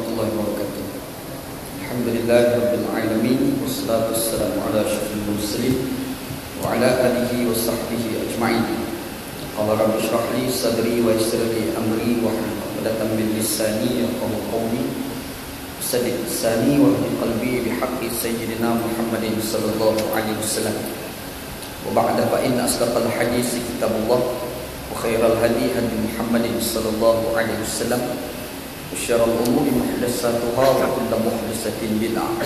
warahmatullahi wabarakatuh. Alhamdulillahirabbil alamin wassalatu wassalamu ala asyrofil mursalin wa ala alihi wa sahbihi ajma'in. Qala rabbi shrah li sadri wa yassir li amri wa hlul 'uqdatam min lisani yafqahu qawli. Saddid lisani wa hdi qalbi bihaqqi sayyidina Muhammadin sallallahu alaihi wasallam. Wa ba'da fa inna asdaqal hadits kitabullah wa khairal hadi hadi Muhammadin sallallahu alaihi wasallam. Wa syarrul umuri muhdatsatuha wa kullu muhdatsatin bid'ah.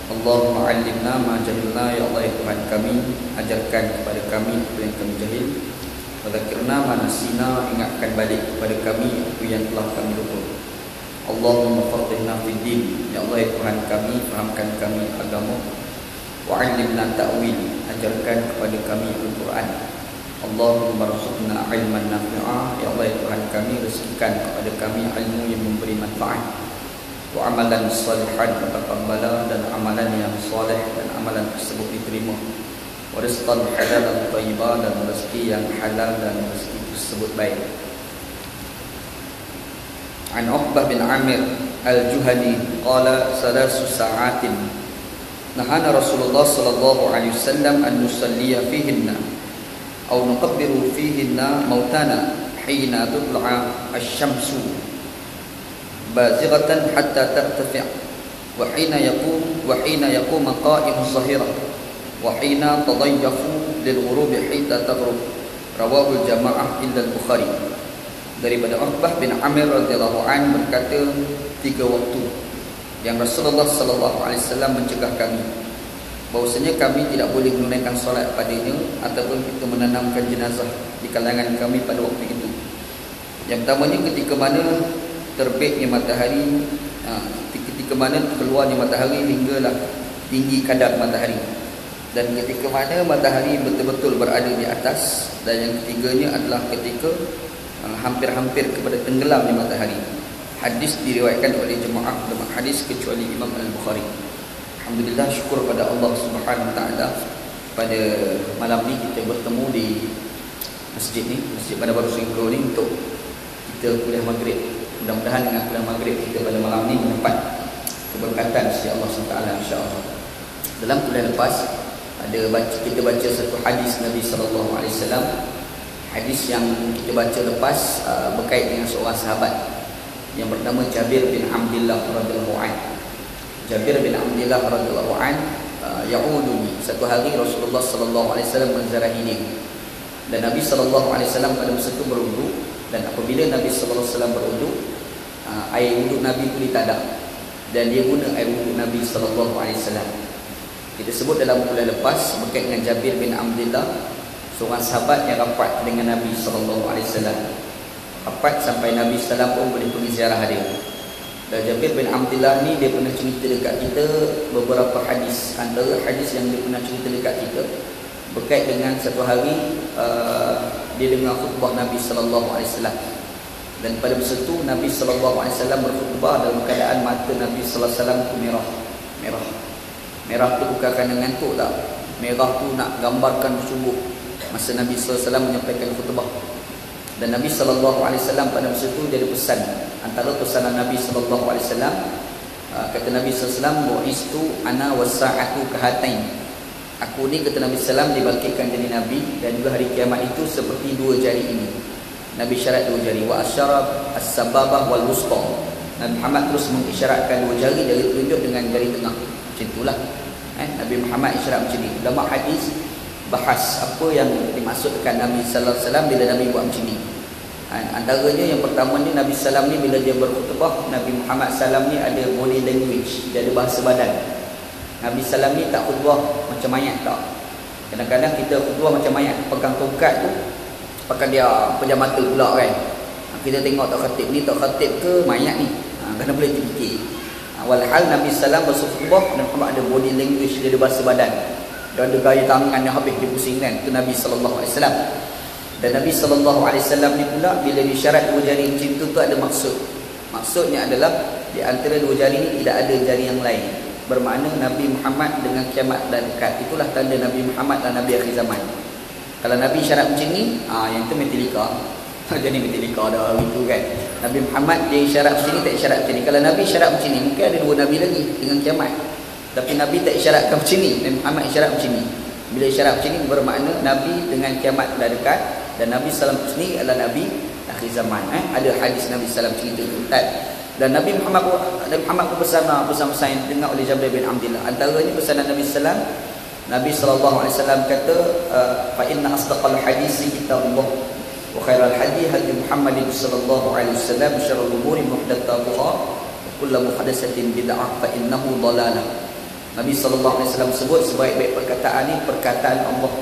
Allahumma 'allimna ma jahilna ya Allah ya Tuhan kami, ajarkan kepada kami apa yang kami jahil. Wa dzakirna ma nasina, ingatkan balik kepada kami apa yang telah kami lupa. Allahumma faqihna fid din, ya Allah ya Tuhan kami, fahamkan kami agama. Wa 'allimna ta'wil, ajarkan kepada kami Al-Quran. Allahumma rzuqna ilman nafi'a, ya Allah ya Tuhan kami, rezekikan kepada kami ilmu yang memberi manfaat. Wa amalan salihan mutaqabbala, dan amalan yang soleh dan amalan tersebut diterima. Wa rizqan halalan thayyiban, dan rezeki yang halal dan rezeki tersebut baik. An Uqbah bin Amir al-Juhani qala salasu sa'atin nahana Rasulullah sallallahu alaihi wasallam an nusalliya fihinna aw nuqabbiru fihinna mautana hina tutla'a asy-syamsu bazighatan hatta tartafi' wa hina yaqum qa'imus zahirah wa hina tadayyafu lil ghurubi hatta taghrub. Rawahu al-jamaah illa al-Bukhari. Daripada Uqbah bin Amir radhiyallahu an berkata, 3 waktu yang Rasulullah sallallahu alaihi wasallam mencegah kami bahwasanya kami tidak boleh menunaikan solat padanya ataupun kita menanamkan jenazah di kalangan kami pada waktu itu. Yang pertamanya ketika mana terbitnya matahari, ketika mana keluarnya matahari hinggalah tinggi kadar matahari, dan ketika mana matahari betul-betul berada di atas, dan yang ketiganya adalah ketika hampir-hampir kepada tenggelamnya matahari. Hadis diriwayatkan oleh jemaah ulama hadis kecuali Imam Al-Bukhari. Alhamdulillah, syukur pada Allah Subhanahu wa taala, pada malam ni kita bertemu di masjid ni, Masjid Bandar Baru Sungai Buloh ni, untuk kita kuliah maghrib. Mudah-mudahan dengan kuliah maghrib kita pada malam ni mendapat keberkatan sisi Allah SWT, insya-Allah. Dalam kuliah lepas kita baca satu hadis Nabi sallallahu alaihi wasallam. Hadis yang kita baca lepas berkait dengan seorang sahabat yang bernama Jabir bin Abdullah radhiyallahu anhu. Jabir bin Abdullah radhiyallahu anhu ya'uduni, satu hari Rasulullah sallallahu alaihi wasallam menziarahi dia, dan Nabi sallallahu alaihi wasallam pada masa itu berwuduk, dan apabila Nabi sallallahu alaihi wasallam berwuduk, air wuduk Nabi itu ditadak, dan dia guna air wuduk Nabi sallallahu alaihi wasallam. Kita sebut dalam kuliah lepas berkait dengan Jabir bin Abdullah, seorang sahabat yang rapat dengan Nabi sallallahu alaihi wasallam. Rapat sampai Nabi sallallahu pun boleh pergi ziarah dia. Dan Jabir bin Abdullah ni dia pernah cerita dekat kita beberapa hadis. Antara hadis yang dia pernah cerita dekat kita berkait dengan satu hari dia dengar khutbah Nabi sallallahu alaihi wasallam. Dan pada masa itu Nabi sallallahu alaihi wasallam berkhutbah dalam keadaan mata Nabi sallallahu alaihi wasallam tu merah. Merah tu bukan kerana ngantuk tak. Merah tu nak gambarkan bersubuh masa Nabi sallallahu alaihi wasallam menyampaikan khutbah. Dan Nabi sallallahu alaihi wasallam pada masa itu dia ada pesan. Antara pesanan Nabi sallallahu alaihi wasallam, kata Nabi sallallahu alaihi wasallam, "Bu'istu ana was-sa'atu kahatain." Aku ni, kata Nabi sallallahu alaihi wasallam, dibangkitkan jadi nabi, dan juga hari kiamat itu seperti 2 jari ini. Nabi syarat 2 jari. Wa asyara as-sababah wal wusta. Nabi Muhammad terus mengisyaratkan 2 jari, jari telunjuk dengan jari tengah. Macam itulah. Nabi Muhammad isyarat macam ni. Ulama hadis bahas apa yang dimaksudkan Nabi sallallahu alaihi wasallam bila Nabi buat macam ni. Antaranya yang pertama ni, Nabi sallallahu alaihi wasallam ni bila dia berkhutbah, Nabi Muhammad sallallahu alaihi wasallam ni ada body language, dia ada bahasa badan. Nabi sallallahu alaihi wasallam ni tak khutbah macam mayat tak. Kadang-kadang kita khutbah macam mayat, pegang tongkat tu pakai dia pejam mata pula kan. Kita tengok tak khatib ni, tak khatib ke mayat ni. Kena boleh terfikir. Walhal Nabi sallallahu alaihi wasallam berkhutbah, Nabi Muhammad ada body language, dia ada bahasa badan. Dan ada gaya tangan yang habis dia pusing kan. Itu Nabi sallallahu alaihi wasallam. Dan Nabi sallallahu alaihi wasallam ni pula bila disyarat 2 jari macam tu ada maksud. Maksudnya adalah di antara 2 jari ni tidak ada jari yang lain. Bermakna Nabi Muhammad dengan kiamat dah dekat. Itulah tanda Nabi Muhammad dan Nabi akhir zaman. Kalau Nabi syarat macam ni, yang tu metilika. Jadi metilika dah hari tu kan. Nabi Muhammad dia isyarat macam ni, tak isyarat macam ni. Kalau Nabi isyarat macam ni, mungkin ada dua Nabi lagi dengan kiamat. Tapi Nabi tak isyaratkan macam ni. Nabi Muhammad isyarat macam ni. Bila isyarat macam ni bermakna Nabi dengan kiamat dah dekat. Dan Nabi SAW sendiri adalah Nabi akhir zaman. Ada hadis Nabi SAW cerita tentang. Dan Nabi Muhammad pun pesan-pesan yang dengar oleh Jabir bin Abdullah. Antaranya pesanan Nabi SAW. Nabi SAW kata, fa inna asdaqal hadisi kitabullah wa khairal hadi hadi Muhammadin sallallahu alaihi wasallam, syarrul umuri muhdatsatuha wa kullu muhdatsatin bid'ah fa innahu dhalalah. Nabi sallallahu alaihi wasallam sebut sebaik-baik perkataan ni perkataan Allah,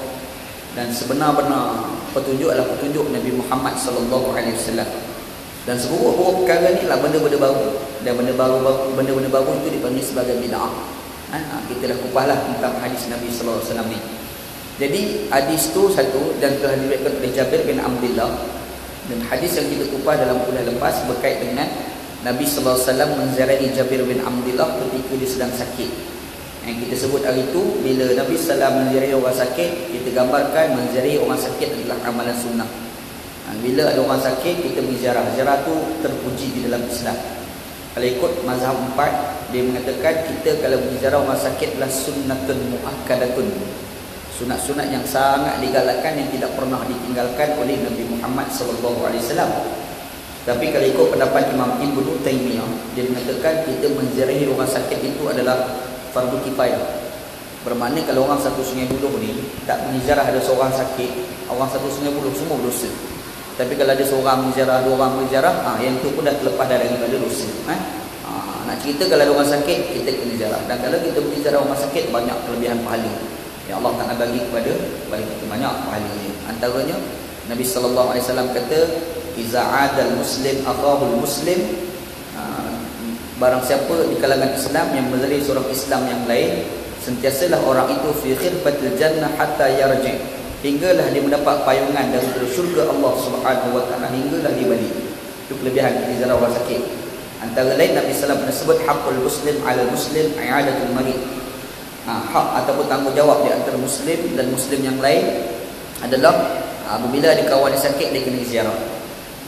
dan sebenar-benar petunjuk adalah petunjuk Nabi Muhammad sallallahu alaihi wasallam. Dan seburuk-buruk perkara ni lah benda-benda baru, dan benda-benda baru itu dipanggil sebagai bid'ah. Kita dah kupaslah tentang hadis Nabi sallallahu alaihi wasallam ni. Jadi hadis tu satu, dan telah diriwayatkan oleh Jabir bin Abdullah. Dan hadis yang kita kupas dalam kuliah lepas berkait dengan Nabi sallallahu alaihi wasallam menziarahi Jabir bin Abdullah ketika dia sedang sakit. Yang kita sebut hari itu, bila Nabi sallallahu alaihi wasallam menziarahi orang sakit, kita gambarkan menziarahi orang sakit adalah amalan sunnah. Bila ada orang sakit, kita berziarah. Ziarah tu terpuji di dalam Islam. Kalau ikut mazhab 4, dia mengatakan kita kalau berziarah orang sakit adalah sunnatun muakkadatun. Sunat-sunat yang sangat digalakkan, yang tidak pernah ditinggalkan oleh Nabi Muhammad SAW. Tapi kalau ikut pendapat Imam Ibnu Taimiyah, dia mengatakan kita menziarahi orang sakit itu adalah fardu kifayah. Bermakna kalau orang satu Sungai Buloh ni tak menziarah ada seorang sakit, orang satu Sungai Buloh semua berdosa. Tapi kalau ada seorang menziarah, dua orang menziarah, yang itu pun dah terlepas daripada dosa. Nak cerita kalau ada orang sakit, kita kena ziarah. Dan kalau kita berziarah orang sakit, banyak kelebihan pahala yang Allah Ta'ala bagi kepada kita, banyak pahalanya. Antaranya Nabi sallallahu alaihi wasallam kata, iza adal muslim akhahul muslim, barang siapa di kalangan Islam yang menziarahi seorang Islam yang lain, sentiasalah orang itu fi khirfatil jannah hatta yarji', hinggalah dia mendapat payungan dari syurga Allah Subhanahu wa taala, hinggalah dia balik. Itu kelebihan kita ziarah orang sakit. Antara lain Nabi sallallahu alaihi wasallam sebut haqqul muslim 'ala muslim i'adatul marid. Hak ataupun tanggungjawab di antara muslim dan muslim yang lain adalah apabila ada kawan yang sakit, dia kena ziarah.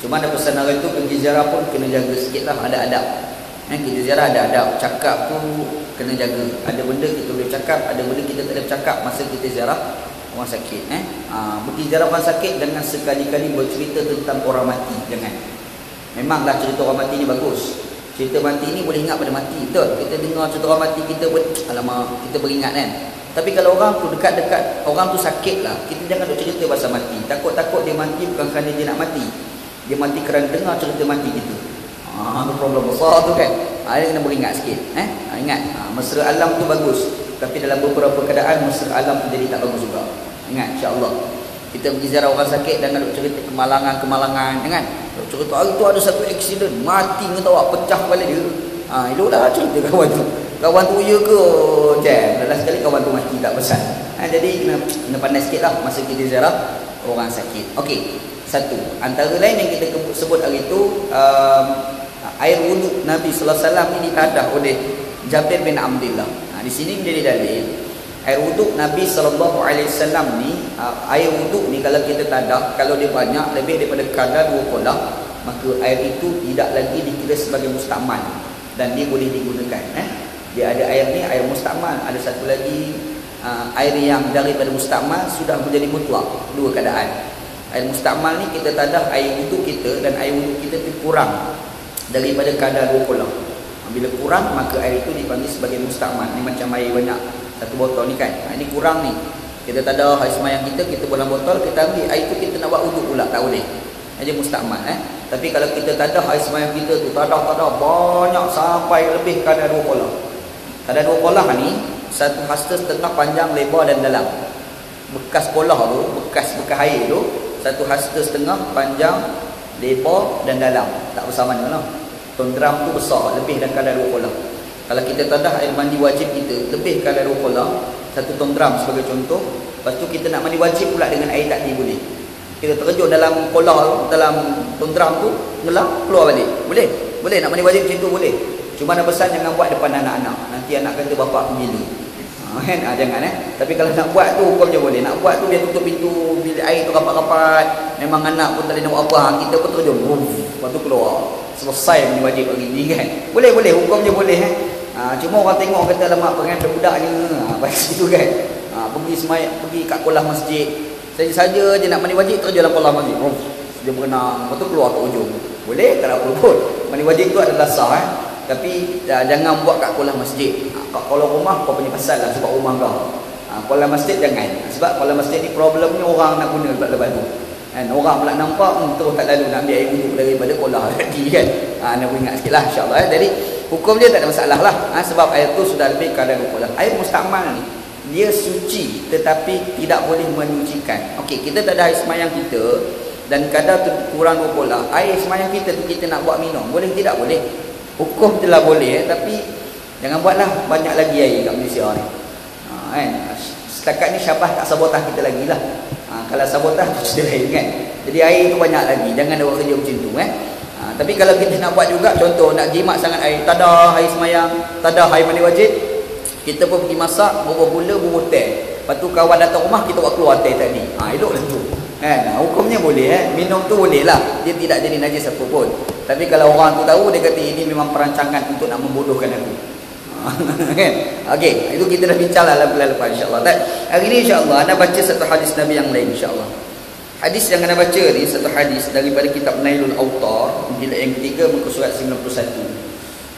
Cuma ada pesan orang itu pergi ziarah pun kena jaga sikitlah, ada adab. Kita ziarah ada adab, cakap tu kena jaga. Ada benda kita boleh cakap, ada benda kita tak boleh cakap masa kita ziarah orang sakit. Pergi ziarah orang sakit dengan sekali-kali bercerita tentang orang mati, jangan. Memanglah cerita orang mati ni bagus. Cerita mati ni boleh ingat pada mati, betul. Kita dengar cerita orang mati, kita alamak, kita beringat kan. Tapi kalau orang tu dekat-dekat, orang tu sakit lah, kita jangan duk cerita pasal mati. Takut-takut dia mati bukan kerana dia nak mati, dia mati kerana dengar cerita mati kita. Itu problem besar tu kan. Dia kena beringat sikit. Ingat, mesra alam tu bagus, tapi dalam beberapa keadaan mesra alam tu jadi tak bagus juga. Ingat, insya-Allah. Kita pergi ziarah orang sakit dan nak cerita kemalangan, kan? Cerita hari tu ada satu aksiden, mati ke tahu, pecah kepala dia. Eloklah cerita kawan tu. Kawan tu ya ke jam. Lepas sekali kawan tu mati tak pesan. Jadi kena pandai sikitlah masa kita ziarah orang sakit. Okey. Satu, antara lain yang kita sebut hari itu, air wuduk Nabi sallallahu alaihi wasallam ini ditadah oleh Jabir bin Abdullah. Di sini menjadi dalil air wuduk Nabi sallallahu alaihi wasallam ni, air wuduk ni kalau kita tadah, kalau dia banyak lebih daripada kadar 2 kolah, maka air itu tidak lagi dikira sebagai mustakmal dan dia boleh digunakan. Dia ada air ni air mustakmal, ada satu lagi air yang daripada mustakmal sudah menjadi mutlak. Dua keadaan. Air mustakmal ni kita tadah air wuduk kita, dan air wuduk kita tu kurang daripada kadar 2 kolah. Bila kurang, maka air itu dipanggil sebagai mustakmal. Ni macam air banyak satu botol ni kan. Ini kurang ni. Kita tak ada air semayang kita bola botol, kita ambil air tu kita nak buat wuduk pula, tak boleh. Jadi mustakmal. Tapi kalau kita tak ada air semayang kita tu, tak ada banyak sampai lebih kadar 2 kolah. Kadar 2 kolah ni satu hasta setengah panjang, lebar dan dalam. Bekas kolah tu, bekas air tu, satu hasta setengah panjang, lebar dan dalam. Tak bersamaan lah. Tondram tu besar, lebih dan kadar 2 kolah. Kalau kita tadah air mandi wajib kita lebih kadar 2 kolah, satu tondram sebagai contoh. Lepas tu kita nak mandi wajib pula dengan air takdir, boleh. Kita terjun dalam kolah, dalam tondram tu, ngelak, keluar balik. Boleh? Boleh nak mandi wajib macam tu, boleh. Cuma nak pesan jangan buat depan anak-anak. Nanti anak kata bapak aku bila. Kan? Jangan Tapi kalau nak buat tu hukum je boleh. Nak buat tu dia tutup pintu bilik air tu rapat-rapat. Memang anak pun tak boleh nak buat apa. Kita pun terjun. Lepas tu keluar. Selesai punya wajib hari ni kan. Boleh, hukum je boleh cuma orang tengok kata lemak pengantin budaknya. Bagi tu kan. Pergi semayang, pergi kat kolam masjid. Saja je nak mandi wajib terjun dalam kolam masjid. Dia berenang. Lepas tu keluar kat ujung. Boleh, tak apa pun. Mandi wajib tu adalah sah Tapi jangan buat kat kolam masjid. Kalau rumah kau punya pasal lah sebab rumah kau. Kolam masjid jangan. Sebab kolam masjid ni problemnya orang nak guna lepas tu. Orang pula nampak terus tak lalu nak ambil air wuduk daripada kolam tadi kan. Nak ingat sikitlah insya-Allah Jadi hukum dia tak ada masalah lah. Sebab air tu sudah lebih kadar kolam. Air mustakmal ni dia suci tetapi tidak boleh menyucikan. Okey, kita tak ada air semayang kita dan kadar tu kurang 2 kolam. Air semayang kita tu kita nak buat minum. Boleh tidak? Boleh. Hukum telah boleh tapi jangan buatlah banyak lagi air kat Malaysia ni. Setakat ni Syabas tak sabotah kita lagi lah. Kalau sabotah tu cerita lain kan. Jadi air tu banyak lagi. Jangan ada buat kerja macam tu Tapi kalau kita nak buat juga, contoh nak jimat sangat air, tak ada air semayang, tak ada air mandi wajib, kita pun pergi masak, bubur gula, bubur teh. Lepas tu kawan datang rumah, kita buat keluar teh tadi. Eloklah tu. Hukumnya boleh Minum tu boleh lah. Dia tidak jadi najis apa pun. Tapi kalau orang tu tahu, dia kata ini memang perancangan untuk nak membodohkan aku. Kan? Okey, itu kita dah bincang lah bulan lepas insya-Allah. Hari ni insya-Allah anda baca satu hadis Nabi yang lain insya-Allah. Hadis yang anda baca ni satu hadis daripada kitab Nailul Awtar, jilid yang ketiga muka surat 91.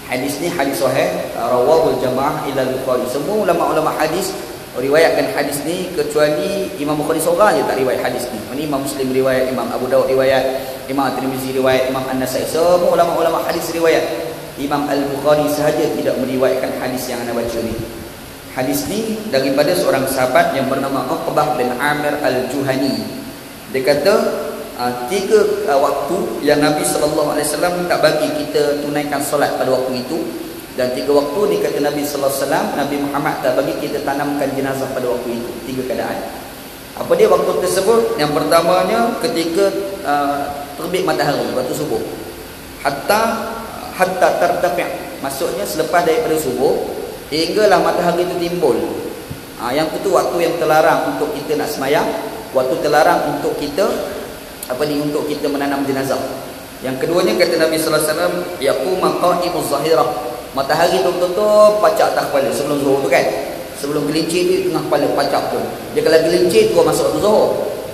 Hadis ni hadis sahih, rawahul jamaah ila al-Bukhari. Semua ulama-ulama hadis riwayatkan hadis ni kecuali Imam Bukhari seorang je tak riwayat hadis ni. Imam Muslim riwayat, Imam Abu Dawud riwayat, Imam At-Tirmizi riwayat, Imam An-Nasai, semua ulama-ulama hadis riwayat. Imam Al-Bukhari sahaja tidak meriwayatkan hadis yang anda baca ni. Hadis ni daripada seorang sahabat yang bernama Uqbah bin Amir Al-Juhani. Dia kata 3 waktu yang Nabi SAW tak bagi kita tunaikan solat pada waktu itu. Dan 3 waktu ni kata Nabi SAW, Nabi Muhammad tak bagi kita tanamkan jenazah pada waktu itu. 3 keadaan. Apa dia waktu tersebut? Yang pertamanya ketika terbit matahari, waktu subuh. Hatta tertafi', maksudnya selepas daripada subuh hinggalah matahari itu timbul. Yang itu waktu yang terlarang untuk kita nak semayang, waktu terlarang untuk kita untuk kita menanam jenazah. Yang keduanya kata Nabi sallallahu alaihi wasallam, yaquma qa'imuz zahirah, matahari tu betul-betul pacak atas kepala sebelum zuhur tu kan. Sebelum gelincir tu tengah kepala pacak tu. Dia kalau gelincir tu masuk waktu zuhur.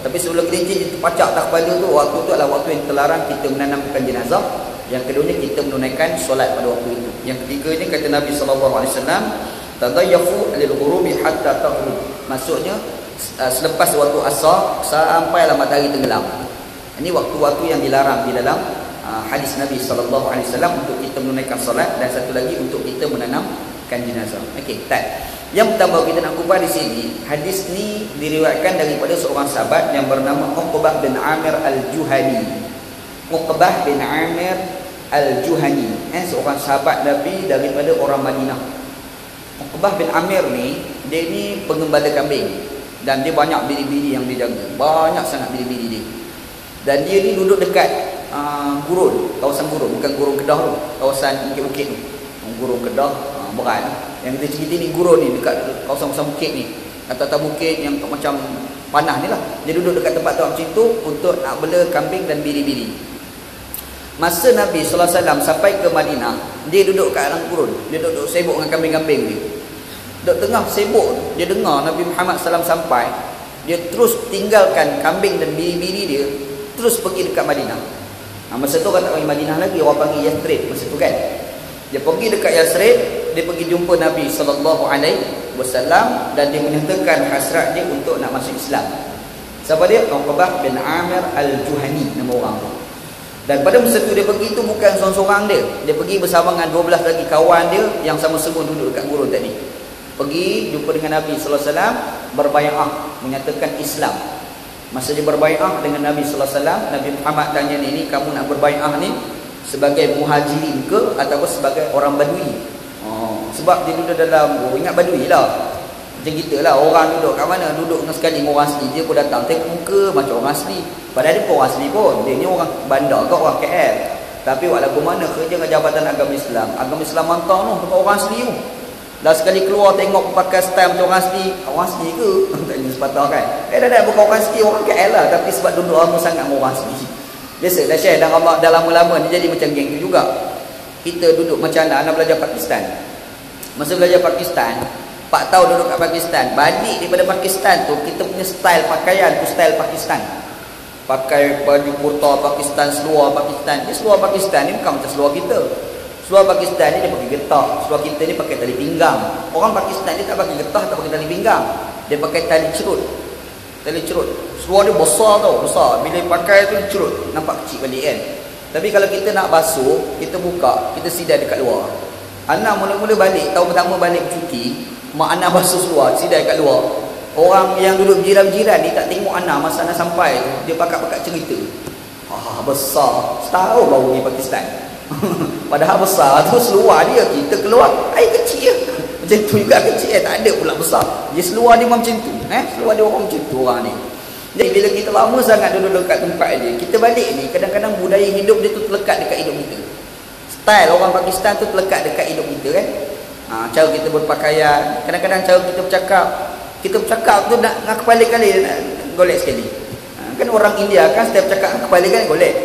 Tapi sebelum gelincir itu pacak atas kepala tu, waktu tu adalah waktu yang terlarang kita menanamkan jenazah. Yang keduanya kita menunaikan solat pada waktu itu. Yang ketiganya kata Nabi sallallahu alaihi wasallam, tadayyafu lil ghurubi hatta taghrub. Maksudnya selepas waktu asar sampailah matahari tenggelam. Ini waktu-waktu yang dilarang di dalam hadis Nabi sallallahu alaihi wasallam untuk kita menunaikan solat, dan satu lagi untuk kita menanamkan jenazah. Okey, yang pertama kita nak kupas di sini, hadis ni diriwayatkan daripada seorang sahabat yang bernama Uqbah bin Amir Al-Juhani. Uqbah bin Amir Al-Juhani, seorang sahabat Nabi daripada orang Madinah. Uqbah bin Amir ni, dia ni pengembala kambing, dan dia banyak biri-biri yang dia jaga. Banyak sangat biri-biri dia. Dan dia ni duduk dekat gurun, kawasan gurun, bukan gurun Kedah tu, kawasan bukit-bukit tu. Gurun Kedah berat. Yang kita cerita ni gurun ni dekat kawasan-kawasan bukit ni. Atas-atas bukit yang macam panah ni lah. Dia duduk dekat tempat tu macam tu untuk nak bela kambing dan biri-biri. Masa Nabi SAW sampai ke Madinah, dia duduk kat alam gurun. Dia duduk sibuk dengan kambing-kambing dia. Duduk tengah sibuk, dia dengar Nabi Muhammad SAW sampai. Dia terus tinggalkan kambing dan biri-biri dia, terus pergi dekat Madinah. Masa tu orang tak panggil Madinah lagi, orang panggil Yathrib masa tu kan. Dia pergi dekat Yathrib, dia pergi jumpa Nabi SAW, dan dia menyatakan hasrat dia untuk nak masuk Islam. Siapa dia? Uqbah bin Amir Al-Juhani nama orang tu. Dan pada masa tu dia pergi tu bukan seorang-seorang dia. Dia pergi bersama dengan 12 lagi kawan dia yang sama-sama duduk dekat gurun tadi. Pergi jumpa dengan Nabi sallallahu alaihi wasallam, berbai'ah, menyatakan Islam. Masa dia berbai'ah dengan Nabi sallallahu alaihi wasallam, Nabi Muhammad tanya ni, kamu nak berbai'ah ni sebagai muhajirin ke ataupun sebagai orang badui? Sebab dia duduk dalam gurun, ingat badui lah. Macam kita lah, orang duduk kat mana, duduk dengan sekali orang asli, dia pun datang tengok muka macam orang asli. Padahal dia pun orang asli pun, dia ni orang bandar ke orang KL. Tapi walaupun mana kerja dengan Jabatan Agama Islam, Agama Islam mantau tu, bukan orang asli tu. Dah sekali keluar tengok pakai style macam orang asli ke? Tak ada sepatah kan. Dah bukan orang asli, orang KL lah, tapi sebab duduk lama sangat dengan orang asli. Biasa dah share dah lama-lama ni jadi macam geng tu juga. Kita duduk macam anak belajar Pakistan. Masa belajar Pakistan, 4 tahun duduk kat Pakistan, balik daripada Pakistan tu kita punya style pakaian tu style Pakistan. Pakai baju kurta Pakistan, seluar Pakistan. Dia seluar Pakistan ni bukan macam seluar kita. Seluar Pakistan ni dia pakai getah. Seluar kita ni pakai tali pinggang. Orang Pakistan ni tak pakai getah, tak pakai tali pinggang. Dia pakai tali cerut. Tali cerut. Seluar dia besar tau, besar. Bila pakai tu cerut, nampak kecil balik kan. Tapi kalau kita nak basuh, kita buka, kita sidai dekat luar. Anak mula-mula balik, tahun pertama balik cuti, mak anak basuh seluar, sidai dekat luar. Orang yang duduk jiran-jiran ni tak tengok anak masa anak sampai tu, dia pakat-pakat cerita. Besar. Setahun baru pergi Pakistan. Padahal besar tu seluar dia, kita keluar air kecil je. Macam tu juga kecil, tak ada pula besar. Dia seluar dia macam tu. Seluar dia orang macam tu orang ni. Jadi bila kita lama sangat duduk dekat tempat dia, kita balik ni kadang-kadang budaya hidup dia tu terlekat dekat hidup kita. Style orang Pakistan tu terlekat dekat hidup kita kan. Cara kita berpakaian, kadang-kadang cara kita bercakap. Kita bercakap tu nak kepala kali nak golek sekali. Kan orang India kan setiap cakap kepala kan golek.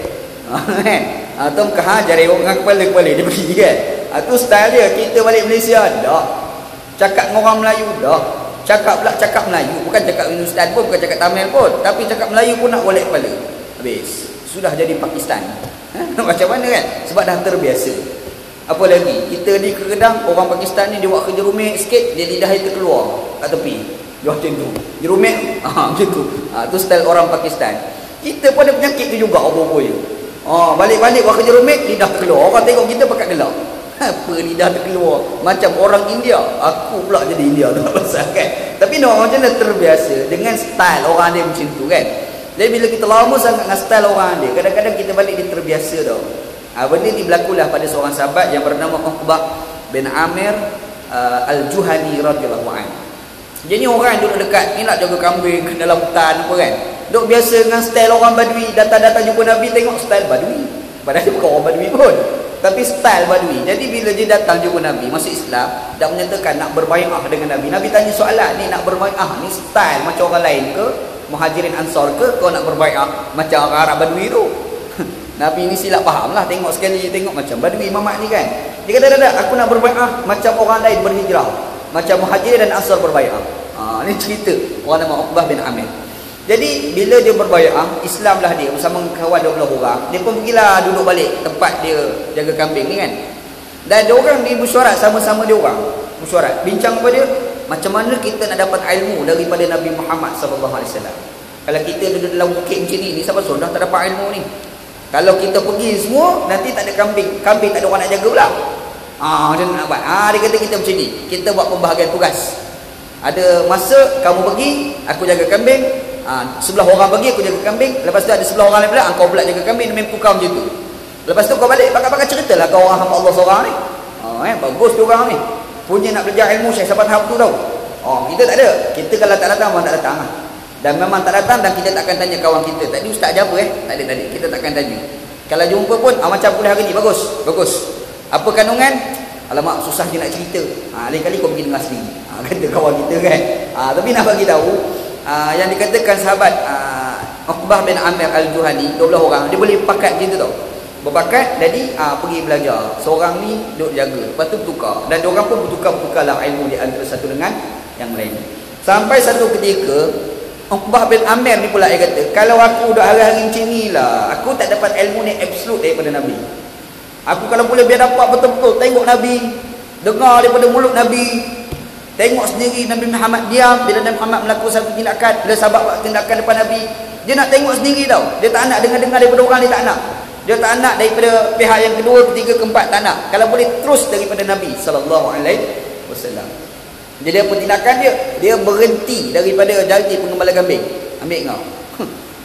Atau jari orang kepala dia pergi kan. Tu style dia. Kita balik Malaysia dah cakap dengan orang Melayu dah. Cakap Melayu, bukan cakap Hindustan pun, bukan cakap Tamil pun, tapi cakap Melayu pun nak golek kepala. Habis. Sudah jadi Pakistan. Macam mana kan? Sebab dah terbiasa. Apa lagi? Kita ni kadang orang Pakistan ni dia buat kerja rumit sikit, dia lidah dia terkeluar kat tepi. Dia macam tu. Dia rumit, macam tu. Tu style orang Pakistan. Kita pun ada penyakit tu juga apa-apa je. Balik-balik buat kerja rumit, lidah terkeluar. Orang tengok kita pakat gelak. Apa lidah terkeluar? Macam orang India. Aku pula jadi India tu tak pasal kan. Tapi orang macam mana terbiasa dengan style orang dia macam tu kan. Jadi bila kita lama sangat dengan style orang dia, kadang-kadang kita balik dia terbiasa tau. Benda ni berlakulah pada seorang sahabat yang bernama Uqbah bin Amir Al-Juhani radhiyallahu anhu. Jadi orang duduk dekat ni nak jaga kambing ke dalam hutan apa kan. Duk biasa dengan style orang Badui, datang-datang jumpa Nabi tengok style Badui. Padahal dia bukan orang Badui pun, tapi style Badui. Jadi bila dia datang jumpa Nabi masuk Islam dan menyatakan nak berbai'ah dengan Nabi, Nabi tanya soalan ni, nak berbai'ah ni style macam orang lain ke, Muhajirin Ansar ke, kau nak berbai'ah macam orang Arab Badui tu? Nabi ni silap faham lah, tengok sekali tengok macam Badui Mamat ni kan. Dia kata tak, aku nak berbai'ah macam orang lain berhijrah, macam Muhajirin dan Ansar berbai'ah. Ni cerita orang nama Uqbah bin Amir. Jadi bila dia berbai'ah, Islamlah dia bersama kawan 12 orang. Dia pun pergilah duduk balik tempat dia jaga kambing ni kan. Dan ada orang ni mesyuarat sama-sama dia orang. Mesyuarat, bincang apa dia? Macam mana kita nak dapat ilmu daripada Nabi Muhammad SAW. Kalau kita duduk dalam bukit macam ni, siapa suruh dah tak dapat ilmu ni? Kalau kita pergi semua, nanti tak ada kambing. Kambing tak ada orang nak jaga pula. Macam mana nak buat? Dia kata kita macam ni. Kita buat pembahagian tugas. Ada masa kamu pergi, aku jaga kambing. Sebelah orang pergi, aku jaga kambing. Lepas tu ada sebelah orang lain pula, kau pula jaga kambing. Main pukau macam tu. Lepas tu kau balik, pakai-pakai ceritalah kau orang hamba Allah seorang ni. Bagus tu orang ni. Punya nak belajar ilmu Syekh sampai tahap tu tau. Kita tak ada. Kita kalau tak datang, memang tak datang lah. Dan memang tak datang, dan kita takkan tanya kawan kita, tadi ustaz ajar apa Tak ada. Kita takkan tanya. Kalau jumpa pun, macam kuliah hari ni, bagus. Apa kandungan? Alamak, susah je nak cerita. Lain kali kau pergi dengar sendiri. Kata kawan kita kan. Tapi nak bagi tahu, yang dikatakan sahabat Uqbah bin Amir Al-Juhani, 12 orang, dia boleh pakat gitu tau. Berbakat, jadi pergi belajar. Seorang ni duduk jaga, lepas tu bertukar. Dan diorang pun bertukar-tukarlah ilmu di antara satu dengan yang lain. Sampai satu ketika, Uqbah bin Amir ni pula dia kata, kalau aku duduk hari-hari macam ni lah, aku tak dapat ilmu ni absolut daripada Nabi. Aku kalau boleh biar dapat betul-betul tengok Nabi, dengar daripada mulut Nabi, tengok sendiri Nabi Muhammad diam bila Nabi Muhammad melakukan satu tindakan, bila sahabat buat tindakan depan Nabi, dia nak tengok sendiri tau. Dia tak nak dengar-dengar daripada orang, dia tak nak. Dia tak nak daripada pihak yang kedua, ketiga, keempat, tak nak. Kalau boleh terus daripada Nabi SAW. Jadi apa tindakan dia? Dia berhenti daripada jadi penggembala kambing. Ambil kau.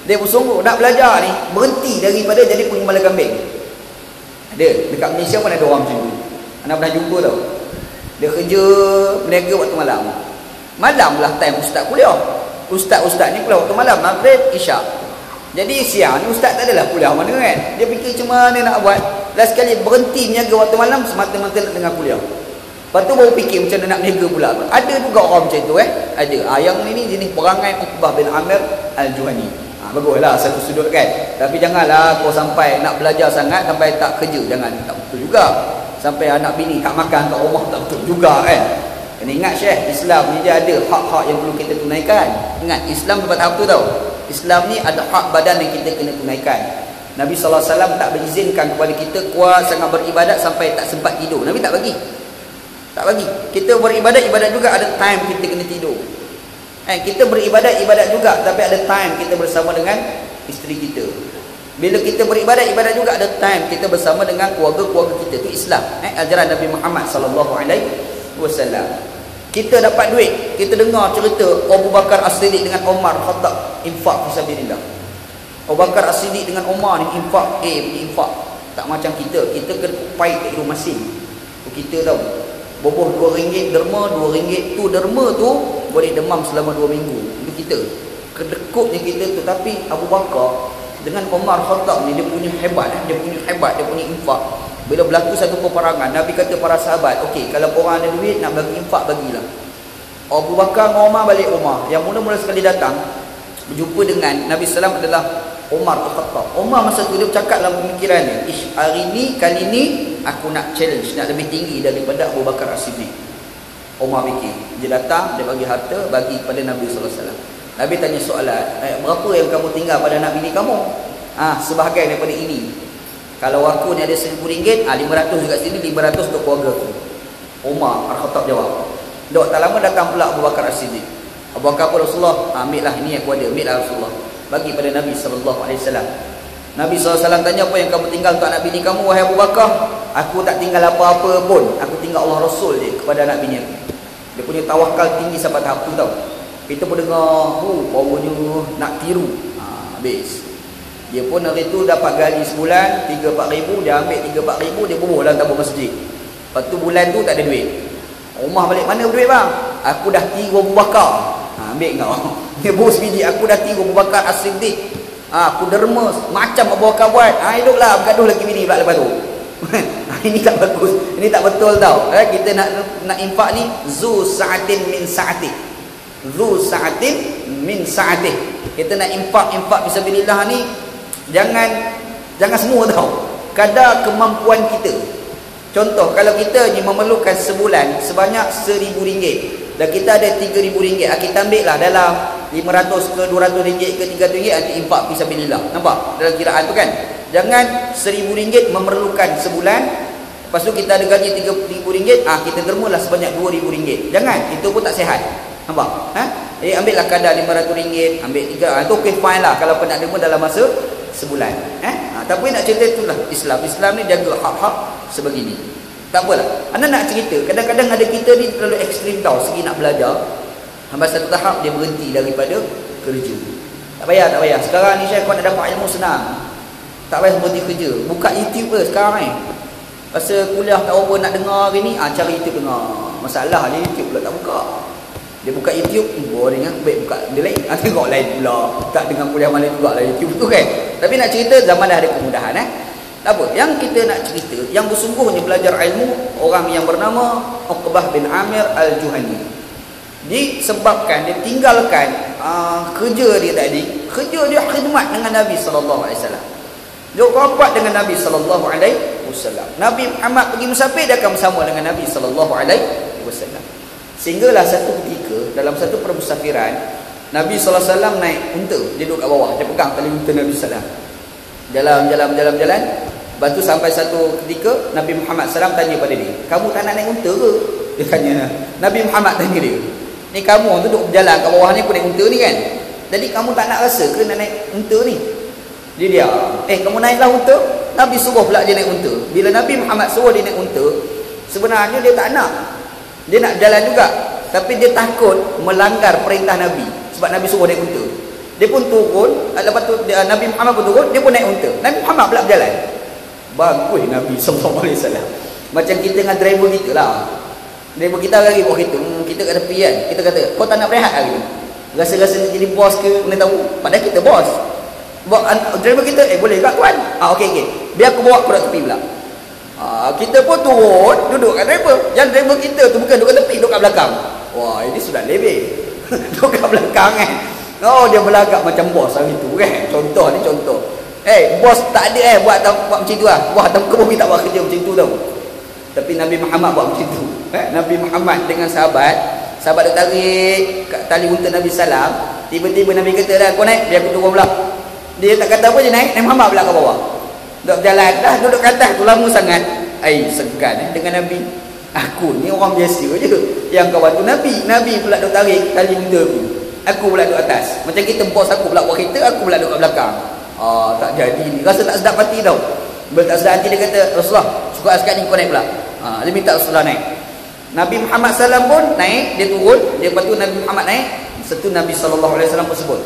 Dia bersungguh nak belajar ni, berhenti daripada jadi penggembala kambing. Ada dekat Malaysia pun ada orang macam tu. Anak pernah jumpa tau. Dia kerja berniaga waktu malam. Malam lah time ustaz kuliah. Ustaz ni kuliah waktu malam, Maghrib, Isyak. Jadi siang ni ustaz tak adalah kuliah mana kan. Dia fikir macam mana nak buat. Last sekali berhenti berniaga waktu malam semata-mata nak dengar kuliah. Lepas tu baru fikir macam mana nak berniaga pula. Ada juga orang macam tu ada. Yang ni jenis perangai Uqbah bin Amir Al-Juhani. Baguslah satu sudut kan. Tapi janganlah kau sampai nak belajar sangat sampai tak kerja. Jangan, tak betul juga. Sampai anak bini tak makan kat rumah, tak betul juga kan. Kena ingat Syekh, Islam ni dia ada hak-hak yang perlu kita tunaikan. Ingat, Islam tempat apa tu tau. Islam ni ada hak badan yang kita kena tunaikan. Nabi SAW tak berizinkan kepada kita kuat sangat beribadat sampai tak sempat tidur. Nabi tak bagi. Tak bagi. Kita beribadat juga ada time kita kena tidur. Kita beribadat juga, tapi ada time kita bersama dengan isteri kita. Bila kita beribadat juga ada time kita bersama dengan keluarga-keluarga kita. Itu Islam. Ajaran Nabi Muhammad SAW. Kita dapat duit, kita dengar cerita Abu Bakar As-Siddiq dengan Umar Khattab infak fisabilillah. Abu Bakar As-Siddiq dengan Umar ni infak, infak. Tak macam kita kena pai kat rumah masing. Kita tahu boboh RM2 derma, RM2 tu derma tu boleh demam selama 2 minggu. Itu kita. Kedekutnya kita tu. Tapi Abu Bakar dengan Umar Khattab ni dia punya hebat, dia punya infak. Bila berlaku satu peperangan, Nabi kata para sahabat, okey, kalau korang ada duit nak bagi infak, bagilah. Abu Bakar dengan Umar balik rumah. Yang mula-mula sekali datang berjumpa dengan Nabi SAW adalah Umar Khattab. Umar masa tu dia bercakap dalam pemikirannya, hari ni, kali ni aku nak challenge, nak lebih tinggi daripada Abu Bakar As-Siddiq. Umar fikir, dia datang, dia bagi harta, bagi kepada Nabi SAW. Nabi tanya soalan, berapa yang kamu tinggal pada anak bini kamu? Sebahagian daripada ini. Kalau aku ni ada RM1,000, 500 dekat sini, 500 untuk keluarga aku. Umar Al-Khattab jawab. Dok tak lama datang pula Abu Bakar As-Siddiq. Abu Bakar pun Rasulullah, ambillah ini aku ada, ambillah Rasulullah. Bagi pada Nabi SAW. Nabi SAW tanya, apa yang kamu tinggal untuk anak bini kamu, wahai Abu Bakar? Aku tak tinggal apa-apa pun. Aku tinggal Allah Rasul je kepada anak bini aku. Dia punya tawakal tinggi sampai tahap tu tau. Kita pun dengar, powernya nak tiru. Habis. Dia pun hari tu dapat gaji sebulan 3-4 ribu, dia ambil 3-4 ribu, dia bubuh dalam tabung masjid. Lepas tu bulan tu tak ada duit. Rumah balik, mana duit bang? Aku dah tiru Abu Bakar. Ambil kau. Dia bos biji, aku dah tiru Abu Bakar As-Siddiq. Aku derma macam Abu Bakar buat. Hiduplah bergaduh lagi bini pula lepas tu. Ini tak bagus. Ini tak betul tau. Kita nak infak ni zu sa'atin min sa'atih. Zu sa'atin min sa'atih. Kita nak infak fisabilillah ni jangan semua tau. Kadar kemampuan kita. Contoh, kalau kita ni memerlukan sebulan sebanyak RM1,000 dan kita ada RM3,000, kita ambil lah dalam RM500 ke RM200 ke RM300 nanti infak fisabilillah. Nampak dalam kiraan tu kan? Jangan RM1,000 memerlukan sebulan, lepas tu kita ada gaji RM3,000, kita dermalah sebanyak RM2,000. Jangan, itu pun tak sihat. Nampak? Ambil lah kadar RM500, ambil 3, itu okay, fine lah kalau nak derma dalam masa sebulan. Tapi nak cerita itulah Islam ni jaga hak-hak sebegini. Tak apalah. Anda nak cerita, kadang-kadang ada kita ni terlalu ekstrim tau segi nak belajar. Sampai satu tahap dia berhenti daripada kerja. Tak payah. Sekarang ni Syekh, kau nak dapat ilmu senang. Tak payah berhenti kerja. Buka YouTube ke sekarang ni. Masa kuliah tak apa nak dengar hari ni, cari YouTube dengar. Masalah dia YouTube pula tak buka. Dia buka YouTube, boring kan? Baik buka dia lain. Tengok lain pula. Tak dengar kuliah mana juga lah YouTube tu kan. Tapi nak cerita, zaman dah ada kemudahan Tak apa. Yang kita nak cerita, yang bersungguhnya belajar ilmu, orang yang bernama Uqbah bin Amir Al-Juhani. Disebabkan dia tinggalkan kerja dia tadi. Kerja dia khidmat dengan Nabi SAW. Dia rapat dengan Nabi SAW. Nabi Muhammad pergi musafir, dia akan bersama dengan Nabi SAW. Sehinggalah satu ketika dalam satu permusafiran, Nabi SAW naik unta. Dia duduk kat bawah, dia pegang tali unta Nabi SAW. Jalan. Lepas tu sampai satu ketika Nabi Muhammad SAW tanya pada dia, kamu tak nak naik unta ke? Dia tanya. Nabi Muhammad tanya dia, ni kamu duduk berjalan kat bawah ni, aku naik unta ni kan? Jadi kamu tak nak rasa ke nak naik unta ni? Dia diam. Kamu naiklah unta. Nabi suruh pula dia naik unta. Bila Nabi Muhammad suruh dia naik unta, sebenarnya dia tak nak. Dia nak jalan juga, tapi dia takut melanggar perintah Nabi. Sebab Nabi suruh naik unta. Dia pun turun. Lepas tu Nabi Muhammad pun turun, dia pun naik unta. Nabi Muhammad pula berjalan. Bagus Nabi SAW. Macam kita dengan driver kita lah. Driver kita lagi buat kereta, kita kat tepi kan, kita kata, kau tak nak berehat lagi? Rasa-rasa jadi bos ke? Mana tahu? Padahal kita bos. Driver kita, boleh tak tuan? Okey. Biar aku bawa aku nak tepi pula. Kita pun turun, duduk kat driver. Yang driver kita tu bukan duduk kat tepi, duduk kat belakang. Wah, ini sudah lebih. Duduk kat belakang kan. Oh, dia berlagak macam bos hari tu kan. Contoh ni contoh. Bos tak ada buat macam tu lah. Buat atas muka bumi tak buat kerja macam tu tau. Tapi Nabi Muhammad buat macam tu. Nabi Muhammad dengan sahabat dia tarik kat tali unta Nabi salam. Tiba-tiba Nabi kata dah, kau naik, biar aku turun pula. Dia tak kata apa je, naik. Nabi Muhammad pula ke bawah. Duduk berjalan, dah duduk kat atas tu lama sangat. Segan dengan Nabi. Aku ni orang biasa je. Yang kawan tu Nabi pula duduk tarik tali unta tu. Aku pula duduk atas. Macam kita bos aku pula buat kereta, aku pula duduk kat belakang. Tak jadi ni. Rasa tak sedap hati tau. Bila tak sedap hati dia kata, Rasulullah, suka sekarang ni kau naik pula. Dia minta Rasulullah naik. Nabi Muhammad SAW pun naik, dia turun. Lepas tu Nabi Muhammad naik. Setu Nabi SAW pun sebut,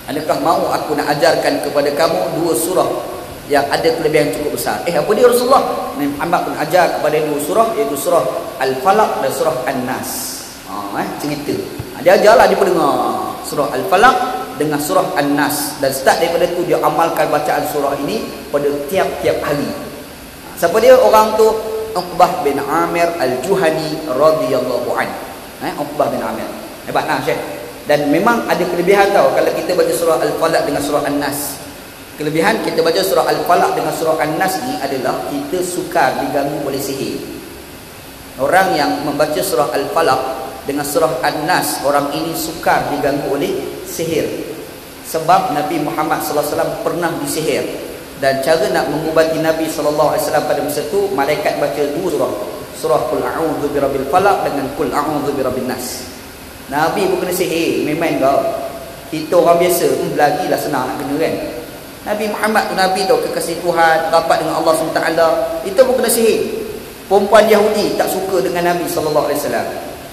adakah mau aku nak ajarkan kepada kamu dua surah yang ada kelebihan cukup besar? Apa dia Rasulullah? Nabi Muhammad pun ajar kepada dua surah, iaitu surah Al-Falaq dan surah An-Nas. Cerita. Dia ajarlah, dia pun dengar surah Al-Falaq dengan surah An-Nas. Dan start daripada tu dia amalkan bacaan surah ini pada tiap-tiap hari. Siapa dia? Orang tu Uqbah bin Amir Al-Juhani radhiyallahu anhu. Uqbah bin Amir. Hebat Syekh. Dan memang ada kelebihan tau kalau kita baca surah Al-Falaq dengan surah An-Nas. Kelebihan kita baca surah Al-Falaq dengan surah An-Nas ni adalah kita sukar diganggu oleh sihir. Orang yang membaca surah Al-Falaq dengan surah An-Nas, orang ini sukar diganggu oleh sihir. Sebab Nabi Muhammad SAW pernah disihir. Dan cara nak mengubati Nabi SAW pada masa tu, malaikat baca dua surah. Surah Qul a'udzu birabbil falaq dengan Qul a'udzu birabbin nas. Nabi pun kena sihir, memang kau. Kita orang biasa, lagilah senang nak kena kan. Nabi Muhammad tu Nabi tau, kekasih Tuhan, rapat dengan Allah SWT. Itu pun kena sihir. Perempuan Yahudi tak suka dengan Nabi SAW.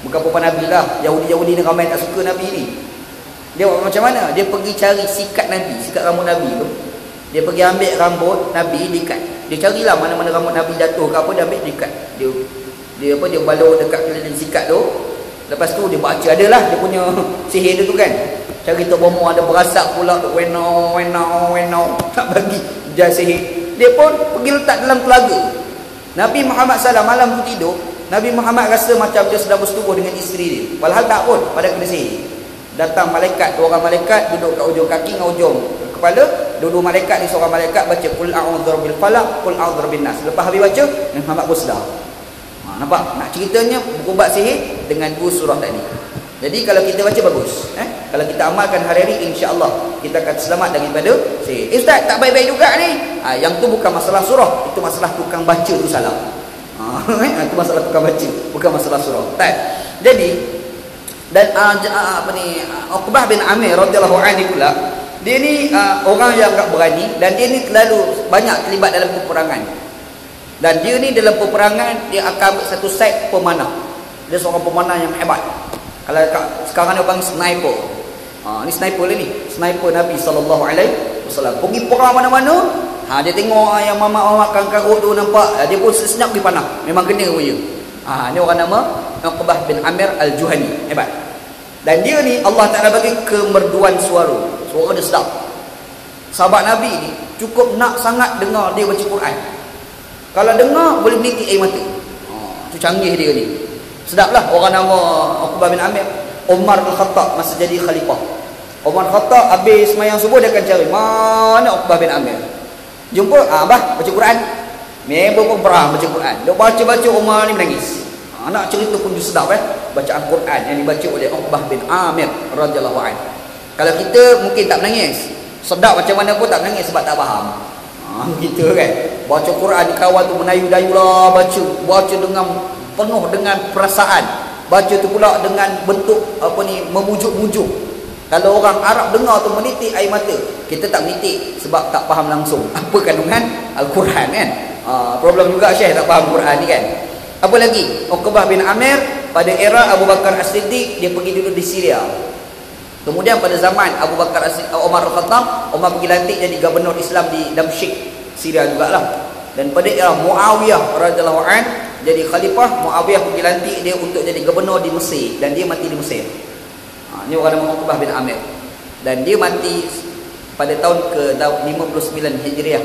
Bukan perempuan Nabi lah, Yahudi-Yahudi ni ramai tak suka Nabi ni. Dia buat macam mana? Dia pergi cari sikat Nabi, sikat rambut Nabi tu. Dia pergi ambil rambut Nabi, diikat. Dia carilah mana-mana rambut Nabi jatuh ke apa, dia ambil, diikat. Dia balur dekat keliling sikat tu. Lepas tu dia baca, adalah dia punya sihir dia tu kan. Cari tu bomo ada berasap pula tu, weno tak bagi dia sihir. Dia pun pergi letak dalam telaga. Nabi Muhammad SAW malam tu tidur, Nabi Muhammad rasa macam dia sedang bersetubuh dengan isteri dia. Padahal tak pun, pada kena sihir. Datang malaikat, dua orang malaikat duduk kat ujung kaki dengan ujung kepala. Dua-dua malaikat ni, seorang malaikat baca Qul a'udzu birabbil falaq, Qul a'udzu birabbin nas. Lepas habis baca, Nabi Muhammad pun sedar. Nampak? Nak ceritanya berubat sihir dengan dua surah tadi. Jadi kalau kita baca bagus. Kalau kita amalkan hari-hari, insya-Allah kita akan selamat daripada sihir. Ustaz, tak baik-baik juga ni. Yang tu bukan masalah surah, itu masalah tukang baca tu salah. Itu masalah tukang baca, bukan masalah surah. Jadi dan Uqbah bin Amir radhiyallahu anhu pula, dia ni orang yang agak berani dan dia ni terlalu banyak terlibat dalam peperangan. Dan dia ni dalam peperangan, dia akan ambil satu side pemanah. Dia seorang pemanah yang hebat. Kalau sekarang dia panggil sniper. Ni sniper lah ni. Sniper Nabi SAW. Pergi perang mana-mana, dia tengok yang mamak-mamak karut tu nampak, dia pun senyap pergi panah. Memang kena punya. Ni orang nama Uqbah bin Amir Al-Juhani. Hebat. Dan dia ni Allah Ta'ala bagi kemerduan suara. Suara dia sedap. Sahabat Nabi ni cukup nak sangat dengar dia baca Quran. Kalau dengar boleh menitik air mata. Tu canggih dia ni. Sedaplah. Orang nama Uqbah bin Amir, Umar bin Khattab masa jadi khalifah. Umar Khattab habis semayang subuh, dia akan cari mana Uqbah bin Amir. Jumpa, abah baca Quran. Member pun perang baca Quran. Dia baca-baca, Umar ni menangis. Nak cerita pun dia sedap bacaan Quran yang dibaca oleh Uqbah bin Amir radhiyallahu anhu. Kalau kita mungkin tak menangis. Sedap macam mana pun tak menangis sebab tak faham. Gitu kan. Baca Quran, kawan tu menayu-dayu lah baca dengan penuh dengan perasaan. Baca tu pula dengan bentuk memujuk-mujuk. Kalau orang Arab dengar tu menitik air mata. Kita tak menitik sebab tak faham langsung apa kandungan Al-Quran kan. Problem juga Syekh tak faham Quran ni kan. Apa lagi? Uqbah bin Amir pada era Abu Bakar As-Siddiq, dia pergi duduk di Syria. Kemudian pada zaman Abu Bakar Umar Al-Khattab, Umar pergi lantik jadi gubernur Islam di Damsyik, Syria jugalah. Dan pada era Muawiyah radhiyallahu anhu jadi khalifah, Muawiyah pergi lantik dia untuk jadi gubernur di Mesir dan dia mati di Mesir. Ini orang nama Uqbah bin Amir. Dan dia mati pada tahun ke-59 Hijriah.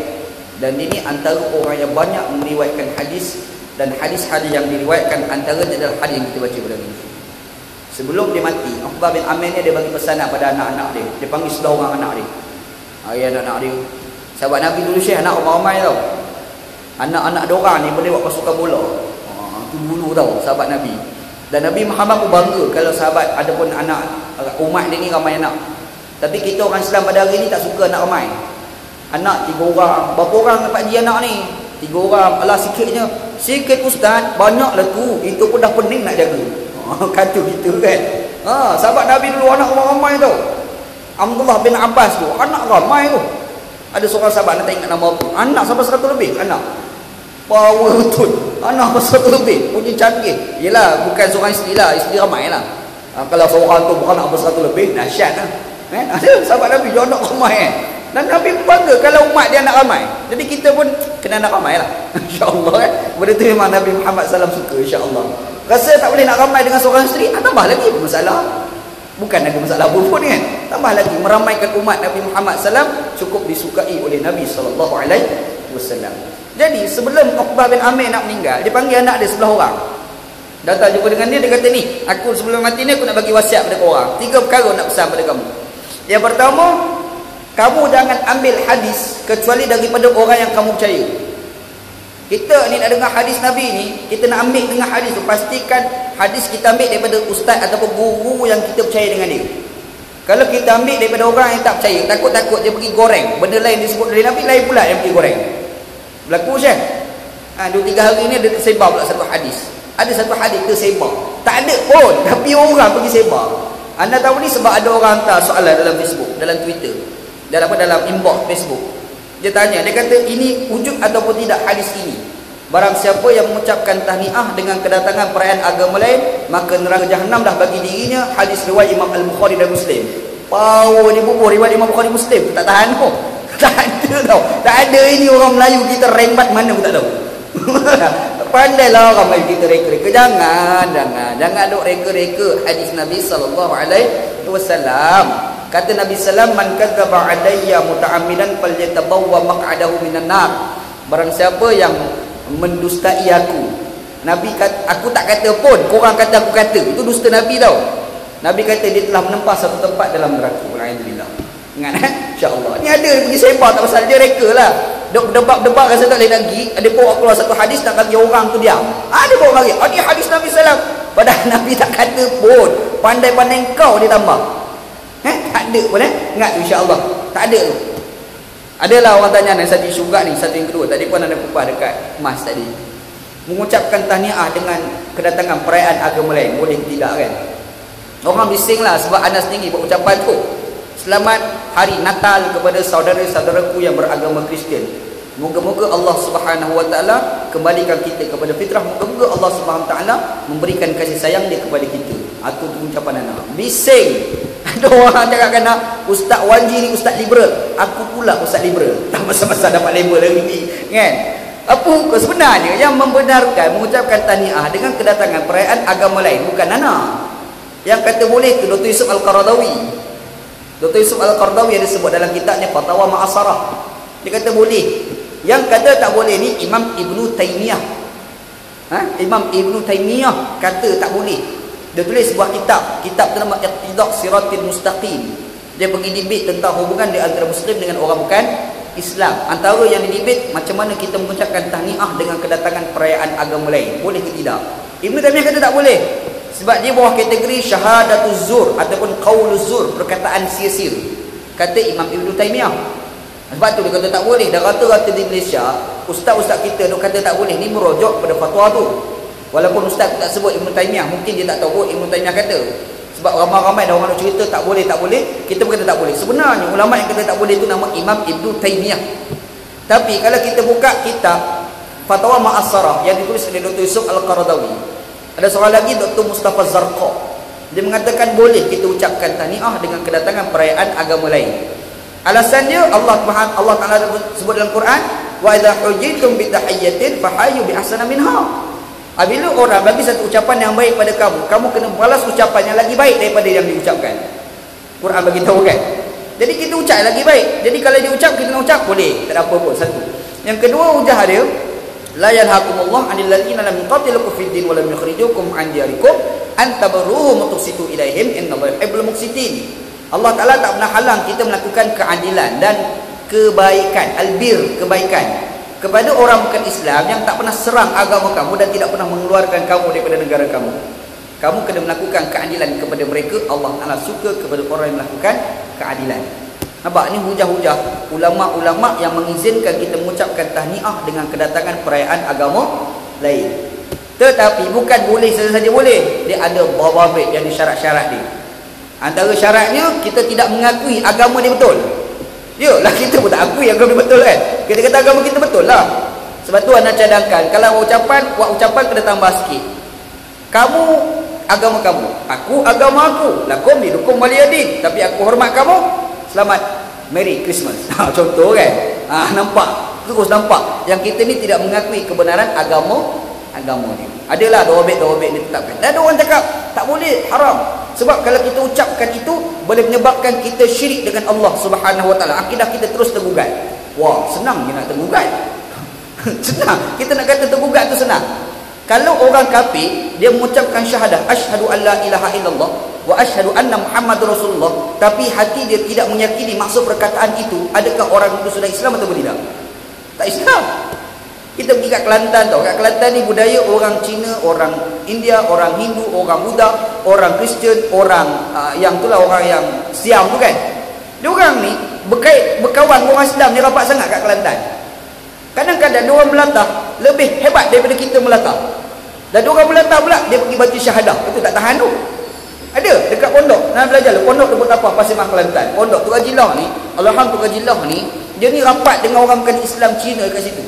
Dan ini antara orang yang banyak meriwayatkan hadis, dan hadis-hadis yang diriwayatkan antaranya adalah hadis yang kita baca pada ini. Sebelum dia mati, Uqbah bin Amir ni dia bagi pesanan pada anak-anak dia. Dia panggil 10 orang anak dia. Anak-anak dia. Sahabat Nabi dulu Syekh, anak ramai tau. Anak-anak diorang ni boleh buat pasukan bola. Itu dulu tau sahabat Nabi. Dan Nabi Muhammad pun bangga kalau sahabat ada pun anak umat dia ni ramai anak. Tapi kita orang Islam pada hari ni tak suka anak ramai. Anak 3 orang. Berapa orang dapat dia anak ni? 3 orang. Alah sikitnya. Sikit ustaz, banyaklah tu. Itu pun dah pening nak jaga. Kata kita kan. Sahabat Nabi dulu anak orang ramai tau. Abdullah bin Abbas tu anak ramai tu. Ada seorang sahabat, nak tak ingat nama apa. Anak sampai 100 lebih anak. Power betul. Anak sampai 100 lebih. Punya canggih. Yelah, bukan seorang isteri lah. Isteri ramai lah. Kalau seorang tu beranak sampai 100 lebih, dahsyat lah. Ada sahabat Nabi dia anak ramai Dan Nabi bangga kalau umat dia anak ramai. Jadi kita pun kena anak ramai lah. InsyaAllah benda tu memang Nabi Muhammad SAW suka, insyaAllah. Rasa tak boleh nak ramai dengan seorang isteri, tambah lagi apa masalah? Bukan ada masalah apa pun kan. Tambah lagi meramaikan umat Nabi Muhammad SAW cukup disukai oleh Nabi SAW. Jadi sebelum Uqbah bin Amir nak meninggal, dia panggil anak dia 11 orang. Datang jumpa dengan dia, dia kata ni, aku sebelum mati ni aku nak bagi wasiat pada korang. 3 perkara nak pesan pada kamu. Yang pertama, kamu jangan ambil hadis kecuali daripada orang yang kamu percaya. Kita ni nak dengar hadis Nabi ni, kita nak ambil dengar hadis tu, pastikan hadis kita ambil daripada ustaz ataupun guru yang kita percaya dengan dia. Kalau kita ambil daripada orang yang tak percaya, takut-takut dia pergi goreng benda lain disebut dari Nabi, lain pula yang pergi goreng. Berlaku Syekh. 2-3 hari ni ada tersebar pula satu hadis. Ada satu hadis tersebar, tak ada pun, tapi orang pergi sebar. Anda tahu ni sebab ada orang hantar soalan dalam Facebook, dalam Twitter, dalam inbox Facebook. Dia tanya, dia kata ini wujud ataupun tidak hadis ini. Barang siapa yang mengucapkan tahniah dengan kedatangan perayaan agama lain, maka neraka Jahannam dah bagi dirinya. Hadis riwayat Imam Al-Bukhari dan Muslim. Power ni bubur riwayat Imam Bukhari Muslim. Tak tahan kok. Tak ada tau. Tak ada ini orang Melayu kita rembat mana pun tak tahu. Pandailah orang Melayu kita reka-reka. Jangan duk reka-reka hadis Nabi SAW. Kata Nabi sallam, man kadzdzaba alayya muta'ammidan falyatabawwa maq'adahu minan nar. Barang siapa yang mendustai aku. Nabi kata, aku tak kata pun, korang kata aku kata. Itu dusta Nabi tau. Nabi kata dia telah menempah satu tempat dalam neraka. Alhamdulillah. Ingat insya-Allah. Ni ada pergi sebar tak pasal dia reka lah. Dok debat rasa tak boleh lagi. Ada bawa keluar satu hadis nak bagi orang tu diam. Ada bawa lagi. Ni hadis Nabi sallam. Padahal Nabi tak kata pun. Pandai-pandai kau dia tambah. Tak ada pun ingat tu insya-Allah. Tak ada tu. Adalah orang tanya ni satu isu juga ni, satu yang kedua. Tadi pun ada kupas dekat Mas tadi. Mengucapkan tahniah dengan kedatangan perayaan agama lain, boleh tidak kan? Orang bisinglah sebab Anas sendiri buat ucapan tu. Selamat hari Natal kepada saudara-saudaraku yang beragama Kristian. Moga-moga Allah Subhanahu Wa Taala kembalikan kita kepada fitrah. Moga-moga Allah Subhanahu Wa Taala memberikan kasih sayang dia kepada kita. Itu ucapan anak. Bising. Ada orang cakap kena Ustaz Wanji ni Ustaz liberal. Aku pula Ustaz liberal. Tak masa-masa dapat label hari ni kan. Apa sebenarnya yang membenarkan mengucapkan tahniah dengan kedatangan perayaan agama lain bukan anak. Yang kata boleh tu Dr. Yusuf Al-Qaradawi. Dr. Yusuf Al-Qaradawi ada sebut dalam kitabnya Fatawa Ma'asarah. Dia kata boleh. Yang kata tak boleh ni Imam Ibnu Taimiyah. Imam Ibnu Taimiyah kata tak boleh. Dia tulis sebuah kitab bernama Iqtida' Siratil Mustaqim. Dia pergi debate tentang hubungan di antara Muslim dengan orang bukan Islam. Antara yang didebate macam mana kita mengucapkan tahniah dengan kedatangan perayaan agama lain, boleh ke tidak? Ibnu Taimiyah kata tak boleh. Sebab dia bawah kategori syahadatuz zur ataupun qauluz zur, perkataan sia-sia. Kata Imam Ibnu Taimiyah. Sebab tu dia kata tak boleh. Dan rata-rata di Malaysia, ustaz-ustaz kita duk kata tak boleh ni merujuk pada fatwa tu. Walaupun ustaz tak sebut Ibnu Taimiyah, mungkin dia tak tahu Ibnu Taimiyah kata. Sebab ramai-ramai dah orang nak cerita tak boleh, kita pun kata tak boleh. Sebenarnya ulama yang kata tak boleh itu nama Imam Ibnu Taimiyah. Tapi kalau kita buka kitab Fatwa Ma'asarah yang ditulis oleh Dr. Yusuf Al-Qaradawi, ada seorang lagi Dr. Mustafa Zarqa. Dia mengatakan boleh kita ucapkan tahniah dengan kedatangan perayaan agama lain. Alasan dia Allah Taala sebut dalam Quran, wa idza hujitum bi tahiyyatin fahayyu bi ahsana minha. Bila orang bagi satu ucapan yang baik pada kamu, kamu kena balas ucapan yang lagi baik daripada yang diucapkan. Quran bagi tahu kan. Jadi kita ucap lagi baik. Jadi kalau dia ucap, kita nak ucap boleh, tak ada apa pun satu. Yang kedua hujah dia, la yanhakumullah 'anil ladzina lam yuqatilukum fid din wa lam yukhrijukum 'an diyarikum an tabarruhum wa tuqsitu ilaihim innallaha yuhibbul muqsitin. Allah Taala tak pernah halang kita melakukan keadilan dan kebaikan, albir, kebaikan kepada orang bukan Islam yang tak pernah serang agama kamu dan tidak pernah mengeluarkan kamu daripada negara kamu. Kamu kena melakukan keadilan kepada mereka. Allah Taala suka kepada orang yang melakukan keadilan. Nampak ni hujah-hujah ulama-ulama yang mengizinkan kita mengucapkan tahniah dengan kedatangan perayaan agama lain. Tetapi bukan boleh saja boleh. Dia ada dawabit yang disyarat-syarat dia. Antara syaratnya kita tidak mengakui agama dia betul. Yalah, kita pun tak akui agama dia betul kan. Kita kata agama kita betul lah. Sebab tu anda cadangkan, kalau buat ucapan kena tambah sikit. Kamu agama kamu, aku agama aku. Lakum didukum waliyadin. Tapi aku hormat kamu. Selamat Merry Christmas. Contoh kan. Nampak. Terus nampak yang kita ni tidak mengakui kebenaran agama ni. Adalah dawabit-dawabit ni tetapkan. Dan ada orang cakap tak boleh, haram. Sebab kalau kita ucapkan itu boleh menyebabkan kita syirik dengan Allah Subhanahu Wa Taala. Akidah kita terus tergugat. Wah, senang je nak tergugat. Senang. Kita nak kata tergugat tu senang. Kalau orang kafir dia mengucapkan syahadah asyhadu alla ilaha illallah wa asyhadu anna Muhammadar Rasulullah, tapi hati dia tidak meyakini maksud perkataan itu, adakah orang itu sudah Islam atau tidak? Tak Islam. Kita pergi kat Kelantan tau. Kat Kelantan ni budaya orang Cina, orang India, orang Hindu, orang Buddha, orang Kristian, orang yang itulah orang yang Siam tu kan. Dia orang ni berkawan orang Islam ni rapat sangat kat Kelantan. Kadang-kadang dia orang melatah lebih hebat daripada kita melatah. Dan dia orang melatah pula dia pergi baca syahadah. Itu tak tahan tu. Ada dekat pondok. Nak belajar lah. Pondok Debut Tapah Pasir Mas Kelantan. Pondok Tuk Hajilah ni, Alhamdulillah Tuk Hajilah ni, dia ni rapat dengan orang bukan Islam Cina kat situ.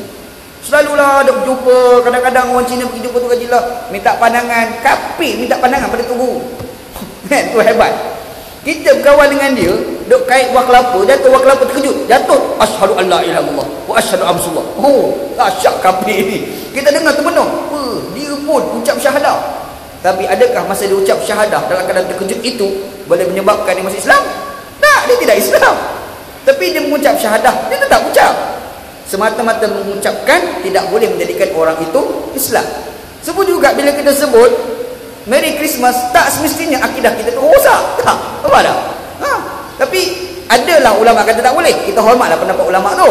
Selalulah ada berjumpa. Kadang-kadang orang Cina pergi jumpa Tuk Hajilah, minta pandangan. Kafir minta pandangan pada Tuk Guru. Kan? Tu hebat. Kita berkawan dengan dia, duk kait buah kelapa, jatuh buah kelapa terkejut, jatuh asyhadu an la ilaha illallah wa asyhadu anna rasulullah. Oh, dahsyat kafir ni. Kita dengar termenung. Dia pun ucap syahadah. Tapi adakah masa dia ucap syahadah dalam keadaan terkejut itu boleh menyebabkan dia masuk Islam? Tak, dia tidak Islam. Tapi dia mengucap syahadah, dia tetap ucap. Semata-mata mengucapkan tidak boleh menjadikan orang itu Islam. Sebut juga bila kita sebut Merry Christmas, tak semestinya akidah kita tu rosak. Tak, apa dah? Tapi adalah ulama kata tak boleh. Kita hormatlah pendapat ulama tu.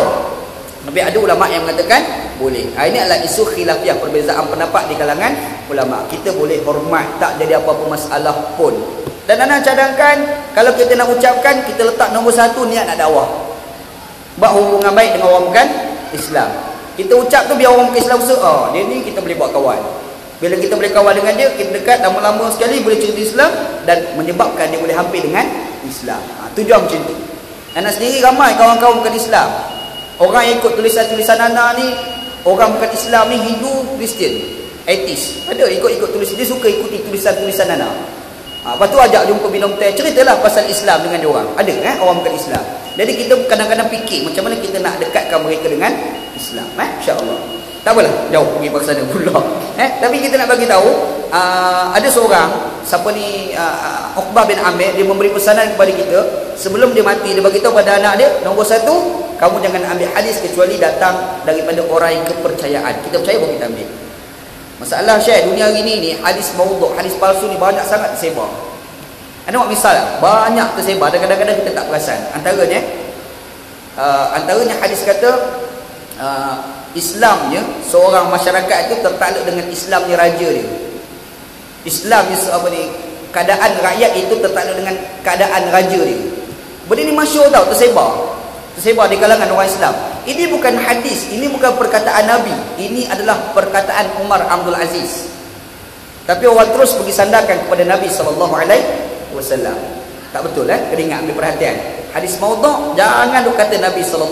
Tapi ada ulama yang mengatakan boleh. Ini adalah isu khilafiyah, perbezaan pendapat di kalangan ulama. Kita boleh hormat, tak jadi apa-apa masalah pun. Dan anda cadangkan kalau kita nak ucapkan, kita letak nombor satu niat nak dakwah. Buat hubungan baik dengan orang bukan Islam. Kita ucap tu biar orang bukan Islam usaha. Dia ni kita boleh buat kawan. Bila kita boleh kawan dengan dia, kita dekat lama-lama sekali boleh cerita Islam dan menyebabkan dia boleh hampir dengan Islam. Tujuan macam tu. Anak sendiri ramai kawan-kawan bukan Islam. Orang yang ikut tulisan-tulisan anak ni, orang bukan Islam ni, Hindu, Kristian, ateis. Ada ikut-ikut tulisan, dia suka ikuti tulisan-tulisan anak. Lepas tu ajak jumpa minum teh, ceritalah pasal Islam dengan dia orang. Ada orang bukan Islam. Jadi kita kadang-kadang fikir macam mana kita nak dekatkan mereka dengan Islam. InsyaAllah. Tak apalah, jauh pergi ke sana pula. Tapi kita nak bagi tahu, ada seorang, siapa ni, Uqbah bin Amir, dia memberi pesanan kepada kita. Sebelum dia mati, dia bagi tahu pada anak dia, nombor satu, kamu jangan ambil hadis kecuali datang daripada orang yang kepercayaan. Kita percaya baru kita ambil. Masalah Syekh, dunia hari ni hadis maudhu', hadis palsu ni banyak sangat tersebar. Anda buat misal lah, banyak tersebar dan kadang-kadang kita tak perasan. Antaranya hadis kata, Islamnya seorang masyarakat itu tertakluk dengan Islamnya raja dia. Islamnya keadaan rakyat itu tertakluk dengan keadaan raja dia. Benda ni masyhur tau, tersebar di kalangan orang Islam. Ini bukan hadis, ini bukan perkataan Nabi, ini adalah perkataan Umar Abdul Aziz. Tapi orang terus pergi sandarkan kepada Nabi SAW. Tak betul kena ingat, ambil perhatian. Hadis maudhu' jangan duk kata Nabi SAW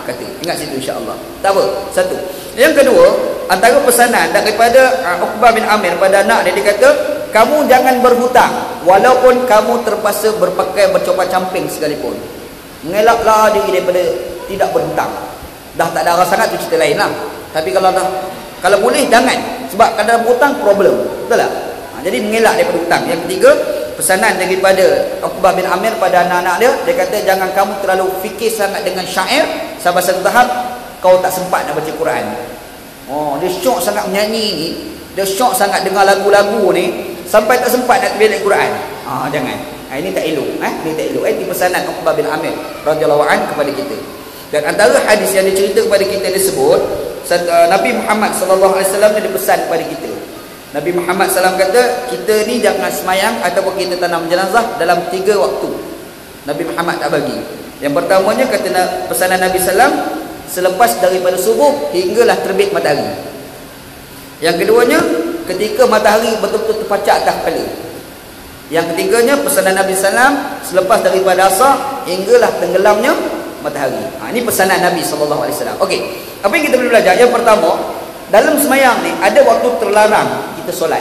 kata. Ingat situ insya-Allah. Tak apa. Satu. Yang kedua, antara pesanan daripada Uqbah bin Amir pada anak dia, dia kata, kamu jangan berhutang walaupun kamu terpaksa berpakaian bercopak-camping sekalipun. Mengelaklah diri daripada tidak berhutang. Dah tak ada arah sangat tu cerita lain lah. Tapi kalau boleh jangan. Sebab kalau berhutang problem. Betul tak? Jadi mengelak daripada hutang. Yang ketiga, pesanan daripada Uqbah bin Amir pada anak-anak dia, dia kata jangan kamu terlalu fikir sangat dengan syair sampai satu tahap kau tak sempat nak baca Quran. Oh, dia syok sangat menyanyi ni, dia syok sangat dengar lagu-lagu ni, sampai tak sempat nak terbilik Quran. Jangan. Ini tak elok. Ini tak elok. Ini pesanan Uqbah bin Amir radhiyallahu anhu kepada kita. Dan antara hadis yang dicerita kepada kita disebut, Nabi Muhammad sallallahu alaihi wasallam dia pesan kepada kita. Nabi Muhammad SAW kata, kita ni jangan semayang ataupun kita tanam jenazah dalam 3 waktu. Nabi Muhammad tak bagi. Yang pertamanya kata pesanan Nabi SAW, selepas daripada subuh hinggalah terbit matahari. Yang keduanya, ketika matahari betul-betul terpacak atas kepala. Yang ketiganya, pesanan Nabi SAW, selepas daripada asar hinggalah tenggelamnya matahari. Ini pesanan Nabi SAW. Okey, apa yang kita boleh belajar? Yang pertama, dalam semayang ni ada waktu terlarang kita solat.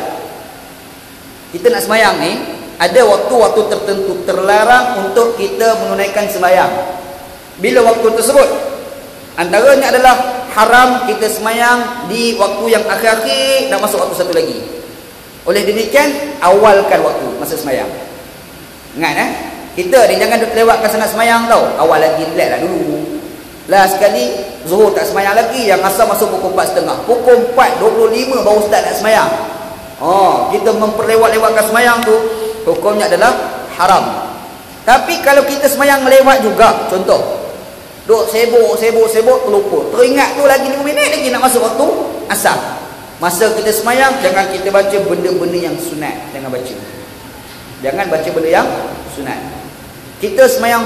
Kita nak semayang ni ada waktu-waktu tertentu terlarang untuk kita menunaikan semayang. Bila waktu tersebut? Antaranya adalah haram kita semayang di waktu yang akhir-akhir nak masuk waktu satu lagi. Oleh demikian, awalkan waktu masa semayang. Ingat kita ni jangan terlewatkan sangat semayang tau. Awal lagi relax lah dulu. Last sekali Zuhur tak semayang lagi, yang asal masuk pukul 4.30. Pukul 4.25 baru start nak semayang. Kita memperlewat-lewatkan semayang tu, hukumnya adalah haram. Tapi kalau kita semayang lewat juga, contoh duk sibuk terlupa, teringat tu lagi 5 minit lagi nak masuk waktu asar. Masa kita semayang, jangan kita baca benda-benda yang sunat. Jangan baca benda yang sunat. Kita semayang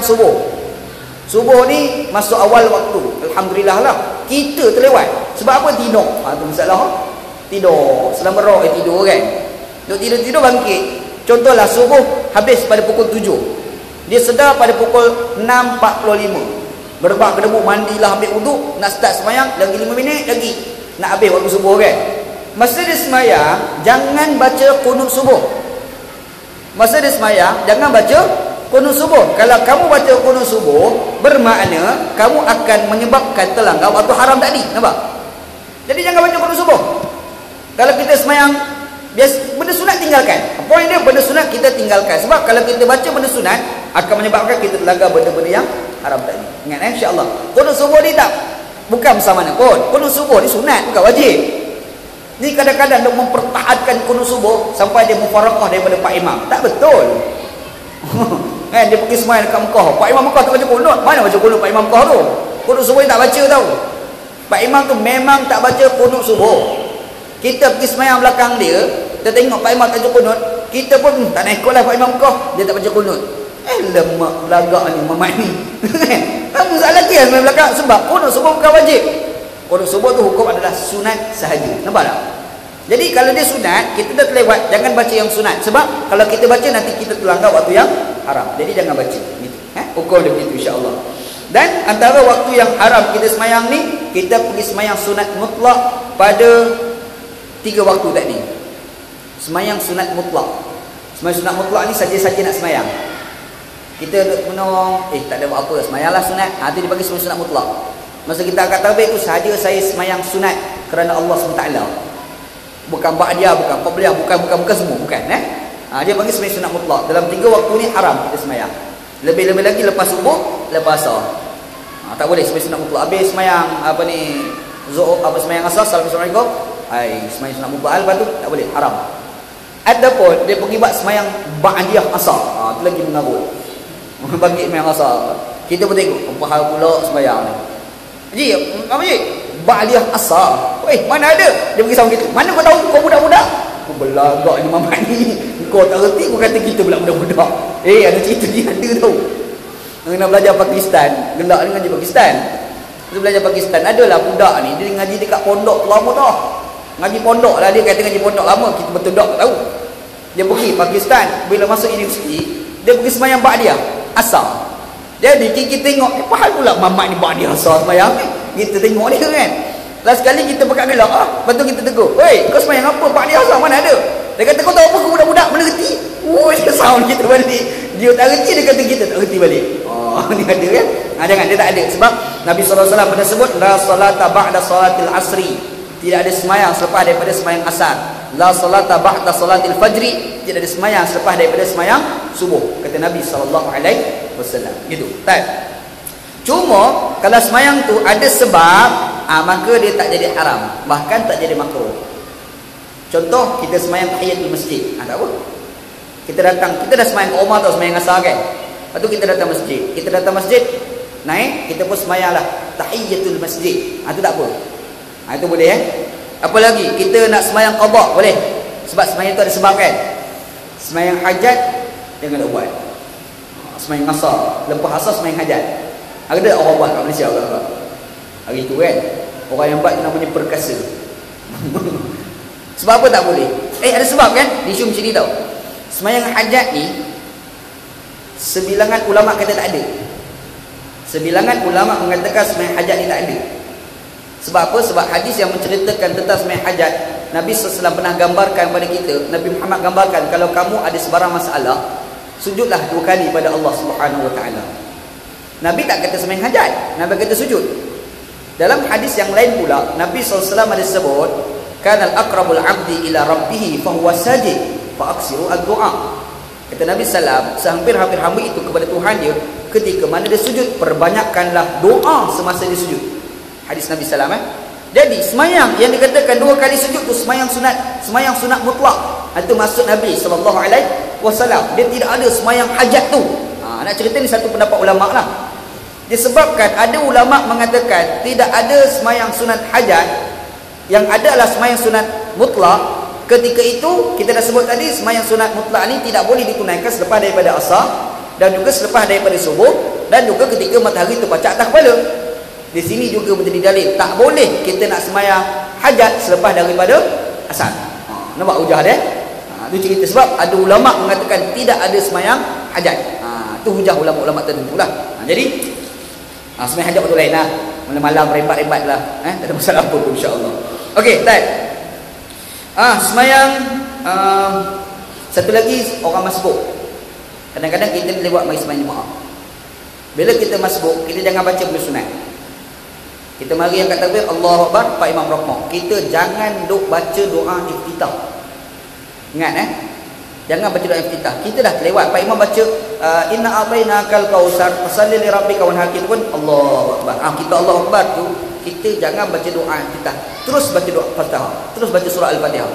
Subuh ni masuk awal waktu, alhamdulillah lah, kita terlewat. Sebab apa? Tidur. Tu masalah. Tidur selama roh tidur kan. Tidur bangkit. Contohlah subuh habis pada pukul 7. Dia sedar pada pukul 6.45. Berbak kedebuk, mandilah, ambil wuduk, nak start semayang, lagi 5 minit lagi nak habis waktu subuh kan. Masa dia semayang, jangan baca qunut subuh. Qunut subuh. Kalau kamu baca qunut subuh, bermakna kamu akan menyebabkan terlanggar waktu haram tadi. Nampak? Jadi jangan baca qunut subuh. Kalau kita semayang, benda sunat tinggalkan. Poin dia, benda sunat kita tinggalkan. Sebab kalau kita baca benda sunat, akan menyebabkan kita terlanggar benda-benda yang haram tadi. Ingat insya-Allah. Qunut subuh ni bukan bersama mana pun. Qunut subuh ni sunat, bukan wajib. Ni kadang-kadang dia mempertahankan qunut subuh sampai dia mufarakah daripada Pak Imam. Tak betul. Kan dia pergi semayang dekat Mekah, Pak Imam Mekah tak baca qunut. Mana baca qunut Pak Imam Mekah tu? Qunut subuh ni tak baca tau. Pak Imam tu memang tak baca qunut subuh. Kita pergi semayang belakang dia, kita tengok Pak Imam tak baca qunut, kita pun tak nak ikutlah Pak Imam Mekah, dia tak baca qunut. Lemak belagak ni mamat ni. Kamu salah lagi semayang belakang, sebab qunut subuh bukan wajib. Qunut subuh tu hukum adalah sunat sahaja. Nampak tak? Jadi kalau dia sunat, kita dah terlewat, jangan baca yang sunat. Sebab kalau kita baca, nanti kita terlanggar waktu yang haram. Jadi jangan baca gitu. Hukum dia begitu insya-Allah. Dan antara waktu yang haram kita semayang ni, kita pergi semayang sunat mutlak pada 3 waktu tadi. Semayang sunat mutlak. Semayang sunat mutlak ni saja-saja nak semayang. Kita duduk menong, tak ada buat apa, semayanglah sunat. Itu dia bagi semayang sunat mutlak. Masa kita angkat takbir tu, sahaja saya semayang sunat kerana Allah SWT. Bukan ba'diyah, bukan qabliyah, bukan semua, bukan. Dia panggil semayang sunat mutlak. Dalam 3 waktu ni haram kita semayang. Lebih-lebih lagi lepas subuh, lepas asar. Tak boleh semayang sunat mutlak. Habis semayang semayang asar, Assalamualaikum, semayang sunat mutlak lepas tu tak boleh, haram. Ataupun dia pergi buat semayang ba'diyah asar. Tu lagi mengarut. Bagi semayang asar. Kita pun tengok, apa hal pula semayang ni. Ji, apa Ji? Ba'diyah asar. Mana ada? Dia pergi sama kita. Mana kau tahu kau budak-budak? Kau belagak ni mamat ni. Kau tak reti, kau kata kita pula budak-budak. Ada cerita dia ada tau. Nak belajar Pakistan. Gelak ni ngaji Pakistan. Dia belajar Pakistan. Adalah budak ni, dia ngaji dekat pondok lama tau. Ngaji pondok lah, dia kata ngaji pondok lama. Kita betul tak tahu. Dia pergi Pakistan. Bila masuk universiti, dia pergi semayang ba'diyah asar. Jadi kita tengok, apa hal pula mamat ni ba'diyah asar semayang ni? Kita tengok dia kan. Last sekali kita pekat gelak, lepas tu kita tegur, kau semayang apa? Ba'diyah asar mana ada? Dia kata, kau tahu apa, kau budak-budak mana reti? Dia sound kita balik. Dia tak reti, dia kata kita tak reti balik. Ni ada kan? Jangan, dia tak ada. Sebab Nabi SAW pernah sebut, la salata ba'da salatil asri. Tidak ada semayang selepas daripada semayang asar. La salata ba'da salatil fajri. Tidak ada semayang selepas daripada semayang subuh. Kata Nabi SAW. Gitu. Tak? Cuma kalau semayang tu ada sebab, maka dia tak jadi haram, bahkan tak jadi makruh. Contoh, kita semayang tahiyatul masjid, tak apa. Kita dah semayang kat rumah atau semayang asar kan. Lepas tu kita datang masjid, naik, kita pun semayang lah tahiyatul masjid. Tu tak apa. Itu boleh Apa lagi? Kita nak semayang qada, boleh. Sebab semayang tu ada sebab kan. Semayang hajat, jangan nak buat. Semayang asar, lepas asar semayang hajat. Ada orang buat kat Malaysia hari tu kan. Orang yang buat tu namanya perkasa. Sebab apa tak boleh? Ada sebab kan? Isu macam ni tau. Semayang hajat ni, sebilangan ulama kata tak ada. Sebilangan ulama mengatakan semayang hajat ni tak ada. Sebab apa? Sebab hadis yang menceritakan tentang semayang hajat, Nabi SAW pernah gambarkan kepada kita. Nabi Muhammad gambarkan, kalau kamu ada sebarang masalah, sujudlah 2 kali pada Allah Subhanahu Wa Taala. Nabi tak kata semayang hajat, Nabi kata sujud. Dalam hadis yang lain pula, Nabi SAW ada sebut, kanal aqrabul abdi ila rabbih fahuwa sajid fa aksiru ad-du'a. Kata Nabi SAW, sehampir-hampir hamba itu kepada Tuhan dia ketika mana dia sujud, perbanyakkanlah doa semasa dia sujud. Hadis Nabi SAW. Jadi semayang yang dikatakan 2 kali sujud tu semayang sunat mutlak. Itu maksud Nabi SAW. Dia tidak ada semayang hajat tu. Nak cerita ni satu pendapat ulama lah. Disebabkan ada ulama mengatakan tidak ada semayang sunat hajat, yang ada adalah semayang sunat mutlak. Ketika itu kita dah sebut tadi, semayang sunat mutlak ni tidak boleh ditunaikan selepas daripada asar, dan juga selepas daripada subuh, dan juga ketika matahari terpacak atas kepala. Di sini juga menjadi dalil tak boleh kita nak semayang hajat selepas daripada asar. Nampak hujah dia? Itu cerita sebab ada ulama mengatakan tidak ada semayang hajat. Itu hujah ulama-ulama tertentu lah. Jadi semayang hajat betul lain lah. Malam-malam rembat-rembat lah. Tak ada masalah apa pun insyaAllah. Okey, tak. Semayang satu lagi, orang masbuk. Kadang-kadang kita lewat mari semayang jemaah. Bila kita masbuk, kita jangan baca benda sunat. Kita mari angkat takbir, Allahu Akbar, Pak Imam rokok. Kita jangan duk baca doa iftitah. Ingat jangan baca doa iftitah. Kita dah lewat, Pak Imam baca inna a'tainakal kautsar fasalli li rabbika wanhar, kita pun Allahu Akbar. Kita Allahu Akbar tu, kita jangan baca doa iftitah. Terus baca doa Fatihah. Terus baca surah Al-Fatihah.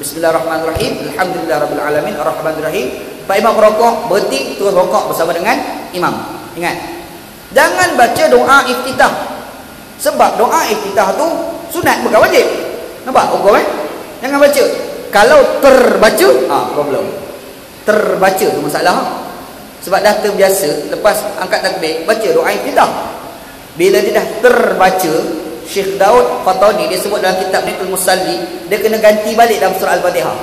Bismillahirrahmanirrahim. Alhamdulillahirabbil alamin arrahmanirrahim. Pak Imam rokok, berhenti, terus rokok bersama dengan imam. Ingat. Jangan baca doa iftitah. Sebab doa iftitah tu sunat, bukan wajib. Nampak hukum Jangan baca. Kalau terbaca, problem. Terbaca tu masalah. Sebab dah terbiasa, lepas angkat takbir, baca doa iftitah. Bila dia dah terbaca, Syekh Daud Fatani dia sebut dalam kitab Nitul Musalli, dia kena ganti balik dalam surah Al-Fatihah.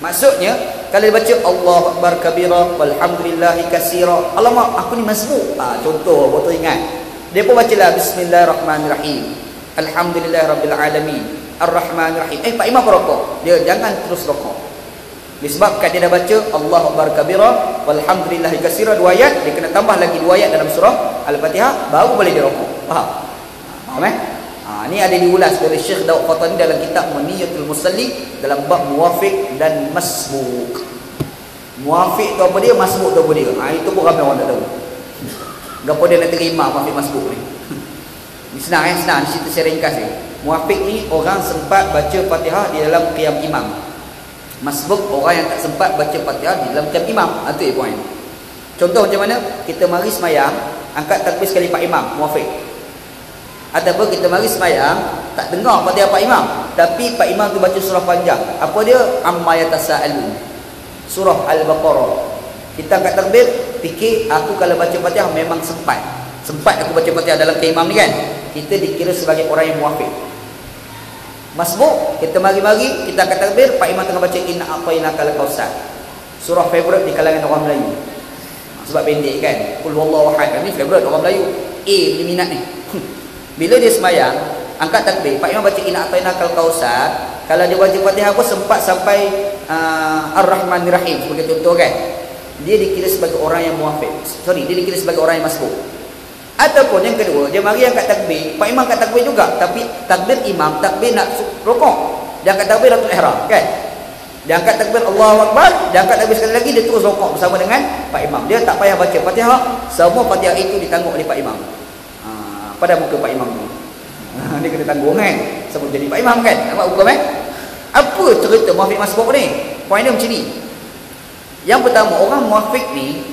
Maksudnya, kalau dia baca Allahu Akbar kabira walhamdulillahi katsira, alamak aku ni masbuk. Contoh, betul ingat. Dia pun bacalah Bismillahirrahmanirrahim. Alhamdulillahirabbil alamin. Ar-Rahmanirrahim. Pak Imam rokok. Dia jangan terus rokok. Disebabkan dia dah baca Allahu Akbar kabira walhamdulillahi katsira 2 ayat, dia kena tambah lagi 2 ayat dalam surah Al-Fatihah, baru boleh dia rokok. Faham? Ni ada diulas oleh Syekh Daud Fatani dalam kitab Niyatul Musalli dalam bab muwafiq dan masbuk. Muwafiq tu apa dia, masbuk tu apa dia. Itu pun ramai orang tak tahu. Gapo dia nak terima muwafiq masbuk ni. Ni senang senang cerita saya ringkas ni. Muwafiq ni orang sempat baca Fatihah di dalam qiyam imam. Masbuk orang yang tak sempat baca Fatihah di dalam qiyam imam. Itu poin. Contoh macam mana? Kita mari semayang, angkat takbir sekali Pak Imam, muwafiq. Ataupun kita mari semayang, tak dengar Fatihah Pak Imam, tapi Pak Imam tu baca surah panjang. Apa dia? Amma yatasaalun. Surah Al-Baqarah. Kita angkat takbir, fikir aku kalau baca Fatihah memang sempat aku baca Fatihah dalam imam ni kan. Kita dikira sebagai orang yang muwafiq. Masbuk, kita mari-mari, kita angkat takbir, Pak Imam tengah baca inna a'tainakal kautsar. Surah favorite di kalangan orang Melayu. Sebab pendek kan. Qul huwallahu ahad. Ni favorite orang Melayu. Dia minat ni. Bila dia semayang, angkat takbir, Pak Imam baca inna a'tainakal kautsar, kalau dia baca Fatihah pun sempat sampai Ar-Rahmanirrahim sebagai contoh kan. Dia dikira sebagai orang yang muwafiq. Dia dikira sebagai orang yang masbuk. Ataupun yang kedua, dia mari angkat takbir, Pak Imam angkat takbir juga, tapi takbir imam, takbir nak rukuk. Dia angkat takbir Ratul Ihram kan. Dia angkat takbir Allahu Akbar, dia angkat takbir sekali lagi, dia terus rokok bersama dengan Pak Imam. Dia tak payah baca Fatihah, semua Fatihah itu ditanggung oleh Pak Imam. Pada muka Pak Imam tu. Dia kena tanggung kan, sebab jadi Pak Imam kan. Nampak hukum Apa cerita muafiq masbuk ni? Poin dia macam ni. Yang pertama, orang muafiq ni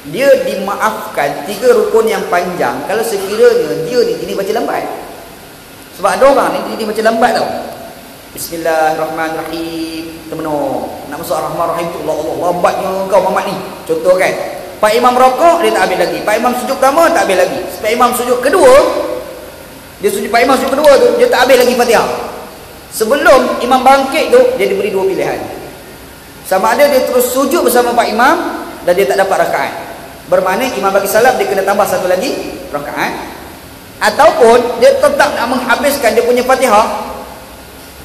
dia dimaafkan 3 rukun yang panjang kalau sekiranya dia ni jenis baca lambat. Sebab ada orang ni jenis baca lambat tau. Bismillahirrahmanirrahim. Temenuk nak masuk Ar-Rahman-Rahim tu Allah lambatnya kau Muhammad ni. Contoh kan, Pak Imam rokok dia tak habis lagi. Pak Imam sujud pertama tak habis lagi. Pak Imam sujud kedua, Pak Imam sujud kedua tu dia tak habis lagi Fatihah. Sebelum Imam bangkit tu dia diberi 2 pilihan. Sama ada dia terus sujud bersama Pak Imam dan dia tak dapat rakaat. Bermakna Imam bagi salam dia kena tambah 1 lagi rakaat. Ataupun dia tetap nak menghabiskan dia punya Fatihah,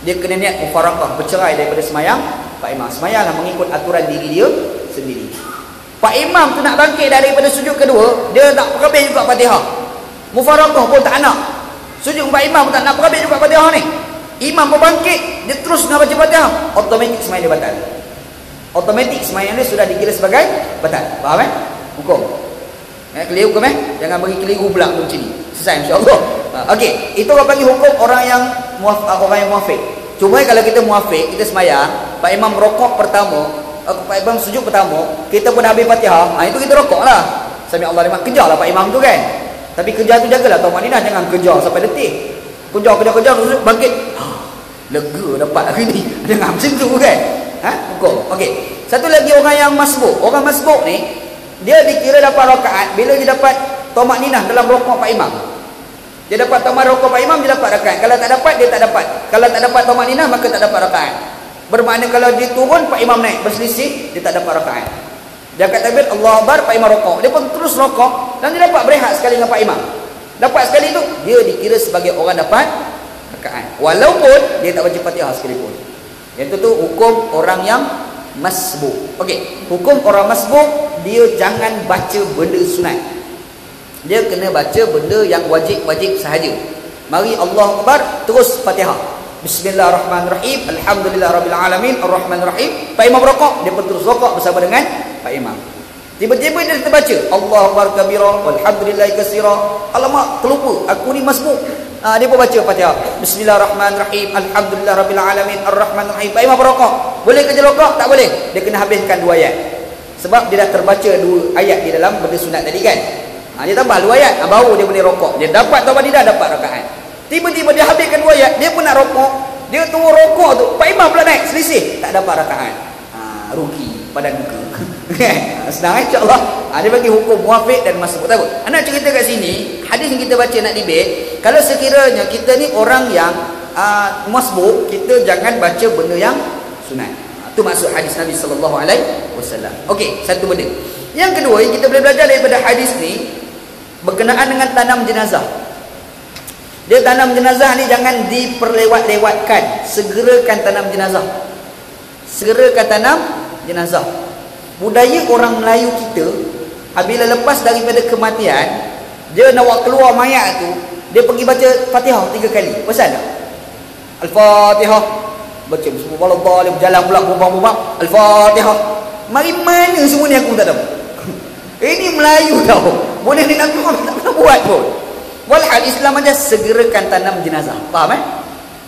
dia kena niat mufaraqah, bercerai daripada semayang Pak Imam. Semayanglah mengikut aturan diri dia sendiri. Pak Imam tu nak bangkit daripada sujud kedua, dia tak perhabis juga Fatihah. Mufaraqah pun tak nak. Sujud Pak Imam pun tak nak perhabis juga Fatihah ni. Imam pun bangkit, dia terus nak baca Fatihah, automatik semayang dia batal. Automatik semayang dia sudah dikira sebagai batal. Faham hukum? Keliru hukum Jangan bagi keliru pula macam ni. Selesai insya-Allah. Okey, itu orang panggil hukum orang yang muafiq. Cuma kalau kita muafiq, kita semayang, Pak Imam rokok pertama, Pak Imam sujud pertama, kita pun dah habis Fatihah, itu kita rokoklah. Sami Allah liman, kejarlah Pak Imam tu kan. Tapi kejar tu jagalah Tuan Madinah, jangan kejar sampai letih. Kejar terus bangkit. Lega dapat hari ni. Jangan macam tu kan. Hukum. Okey. Satu lagi orang yang masbuk. Orang masbuk ni dia dikira dapat rakaat bila dia dapat tamakninah dalam rokok Pak Imam. Dia dapat tamakninah rokok Pak Imam, dia dapat rakaat. Kalau tak dapat, dia tak dapat. Kalau tak dapat tamakninah, maka tak dapat rakaat. Bermakna kalau dia turun, Pak Imam naik berselisih, dia tak dapat rakaat. Dia angkat takbir Allahu Akbar, Pak Imam rokok. Dia pun terus rokok dan dia dapat berehat sekali dengan Pak Imam. Dapat sekali tu, dia dikira sebagai orang dapat rakaat. Walaupun dia tak baca Fatihah sekalipun. Yang tu hukum orang yang masbuk. Okey, hukum orang masbuk, dia jangan baca benda sunat. Dia kena baca benda yang wajib-wajib sahaja. Mari Allahu Akbar, terus Fatihah. Bismillahirrahmanirrahim. Alhamdulillahirabbil alamin, Arrahmanirrahim. Pak Imam rokok, dia pun terus rokok bersama dengan Pak Imam. Tiba-tiba dia terbaca Allahu Akbar kabira walhamdulillahi katsira. Alamak, terlupa, aku ni masbuk. Dia pun baca Fatihah. Bismillahirrahmanirrahim. Alhamdulillahirabbil alamin, Arrahmanirrahim. Pak Imam rokok. Boleh ke dia rokok? Tak boleh. Dia kena habiskan 2 ayat. Sebab dia dah terbaca 2 ayat di dalam benda sunat tadi kan. Dia tambah 2 ayat, baru dia boleh rokok. Dia dapat taubah, dia dah dapat rakaat. Tiba-tiba dia habiskan 2 ayat, dia pun nak rokok. Dia tunggu rokok tu, Pak Imam pula naik, selisih, tak dapat rakaat. Rugi, padan muka. Senang insya-Allah. Dia bagi hukum muafiq dan masbuk. Tak apa. Anak cerita kat sini, hadis yang kita baca nak debate, kalau sekiranya kita ni orang yang masbuk, kita jangan baca benda yang sunat. Itu maksud hadis Nabi sallallahu alaihi wasallam. Okey, satu benda. Yang kedua yang kita boleh belajar daripada hadis ni berkenaan dengan tanam jenazah. Dia tanam jenazah ni jangan diperlewat-lewatkan. Segerakan tanam jenazah. Segerakan tanam jenazah. Budaya orang Melayu kita, apabila lepas daripada kematian, dia nak keluar mayat tu, dia pergi baca Fatihah 3 kali. Pasal tak? Al-Fatihah. Baca bismillahirrahmanirrahim, berjalan pula bubang-bubang Al-Fatihah. Mari mana semua ni aku tak tahu. Ini Melayu tau. Boleh ni Nabi Muhammad tak pernah buat pun. Walhal Islam aja segerakan tanam jenazah. Faham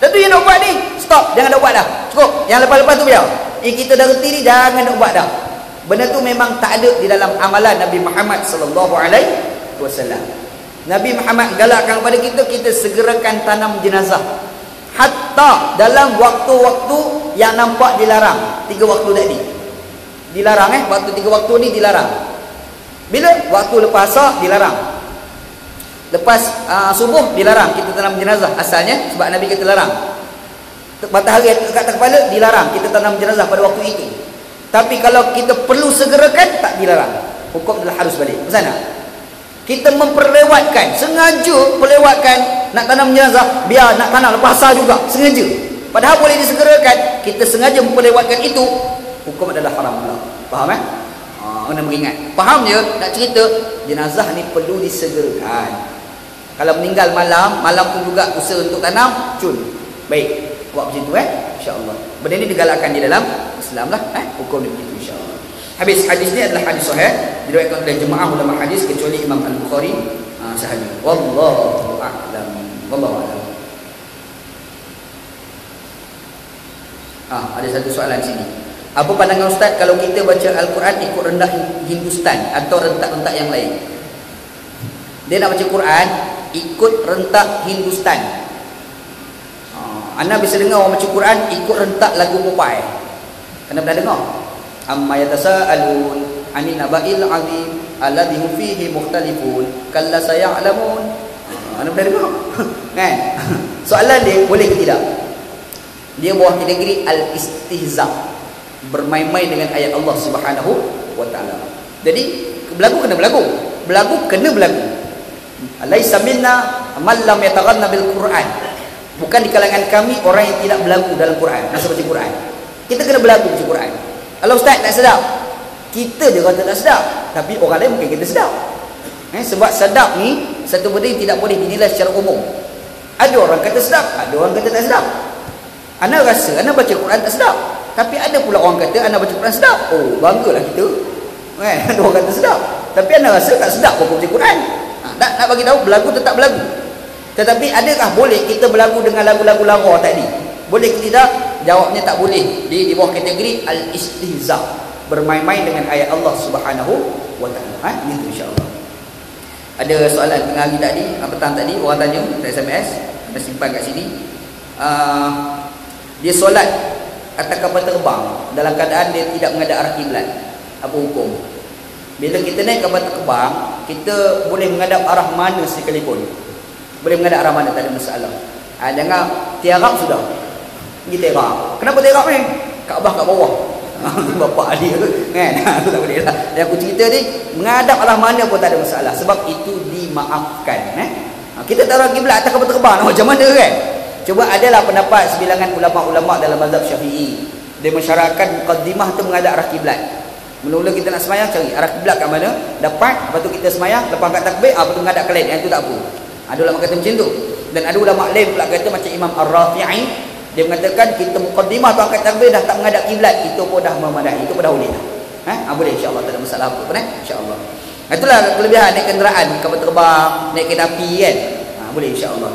Dan tu yang nak buat ni, stop, jangan nak buat dah. Cukup, yang lepas-lepas tu biar. Kita dah reti ni, jangan nak buat dah. Benda tu memang tak ada di dalam amalan Nabi Muhammad sallallahu alaihi wasallam. Nabi Muhammad galakkan kepada kita segerakan tanam jenazah. Hatta dalam waktu-waktu yang nampak dilarang. 3 waktu tadi dilarang waktu 3 waktu ni dilarang. Bila? Waktu lepas asar dilarang. Lepas subuh dilarang kita tanam jenazah asalnya, sebab Nabi kata larang. Matahari dekat atas kepala dilarang kita tanam jenazah pada waktu itu. Tapi kalau kita perlu segerakan, tak dilarang. Hukum adalah harus balik. Macam mana? Kita memperlewatkan, sengaja perlewatkan nak tanam jenazah, biar nak tanam lepas asar juga, sengaja. Padahal boleh disegerakan, kita sengaja memperlewatkan itu, hukum adalah haram pula. Faham kena mengingat. Faham je nak cerita jenazah ni perlu disegerakan. Kalau meninggal malam tu juga usaha untuk tanam, cun. Baik, buat macam tu insya-Allah. Benda ni digalakkan di dalam Islam lah, hukum dia begitu insya-Allah. Habis hadis ni adalah hadis sahih, diriwayatkan oleh jemaah ulama hadis kecuali Imam Al-Bukhari sahaja. Wallahu a'lam. Wallahu a'lam. Ada satu soalan sini. Apa pandangan ustaz kalau kita baca Al-Quran ikut rendah Hindustan atau rentak-rentak yang lain? Dia nak baca Quran ikut rentak Hindustan. Anda bisa dengar orang baca Quran ikut rentak lagu Popeye. Anda pernah dengar? Amma yatasaalun 'anil naba'il 'azim alladhi hum fihi mukhtalifun kalla saya'lamun. Anda pernah dengar? Kan? Soalan dia boleh ke tidak? Dia bawah kategori al-istihza, bermain-main dengan ayat Allah Subhanahu wa taala. Jadi belagu kena belagu. Belagu kena belagu. Laisa minna man lam yataghanna bil Quran. Bukan di kalangan kami orang yang tidak belagu dalam Quran, masa baca Quran. Kita kena belagu baca Quran. Kalau ustaz tak sedap, kita dia kata tak sedap, tapi orang lain mungkin kita sedap. Sebab sedap ni satu benda yang tidak boleh dinilai secara umum. Ada orang kata sedap, ada orang kata tak sedap. Ana rasa ana baca Quran tak sedap, tapi ada pula orang kata ana baca Quran sedap. Oh, banggalah kita. Ada orang kata sedap, tapi ana rasa tak sedap pun baca Quran. Nak bagi tahu belagu tetap belagu. Tetapi adakah boleh kita belagu dengan lagu-lagu lara tadi? Boleh ke tidak? Jawabnya tak boleh. Di bawah kategori al-istihza, bermain-main dengan ayat Allah Subhanahu wa taala. Gitu insya-Allah. Ada soalan tengah hari tadi, petang tadi orang tanya dari SMS, ada simpan kat sini. Dia solat atas kapal terbang dalam keadaan dia tidak menghadap arah kiblat. Apa hukum? Bila kita naik kapal terbang, kita boleh menghadap arah mana sekalipun. Boleh menghadap arah mana, tak ada masalah. Jangan tiarap sudah. Pergi tiarap. Kenapa tiarap ni? Kaabah kat bawah. Bapak dia kan. Itu tak boleh lah. Yang aku cerita ni, menghadap arah mana pun tak ada masalah. Sebab itu dimaafkan. Kita taruh kiblat atas kapal terbang, macam mana kan? Cuba adalah pendapat sebilangan ulama-ulama dalam mazhab Syafi'i. Dia mensyaratkan muqaddimah tu menghadap arah kiblat. Mula-mula kita nak semayang, cari arah kiblat kat mana, dapat, lepas tu kita semayang, lepas angkat takbir, lepas tu menghadap ke lain. Yang tu tak apa. Ada ulama kata macam tu. Dan ada ulama lain pula kata macam Imam Ar-Rafi'i, dia mengatakan kita muqaddimah tu angkat takbir dah tak menghadap kiblat, itu pun dah memadai, itu pun dah boleh dah. Boleh insya-Allah, tak ada masalah apa pun insya-Allah. Itulah kelebihan naik kenderaan, kapal terbang, naik kereta api kan. Boleh insya-Allah.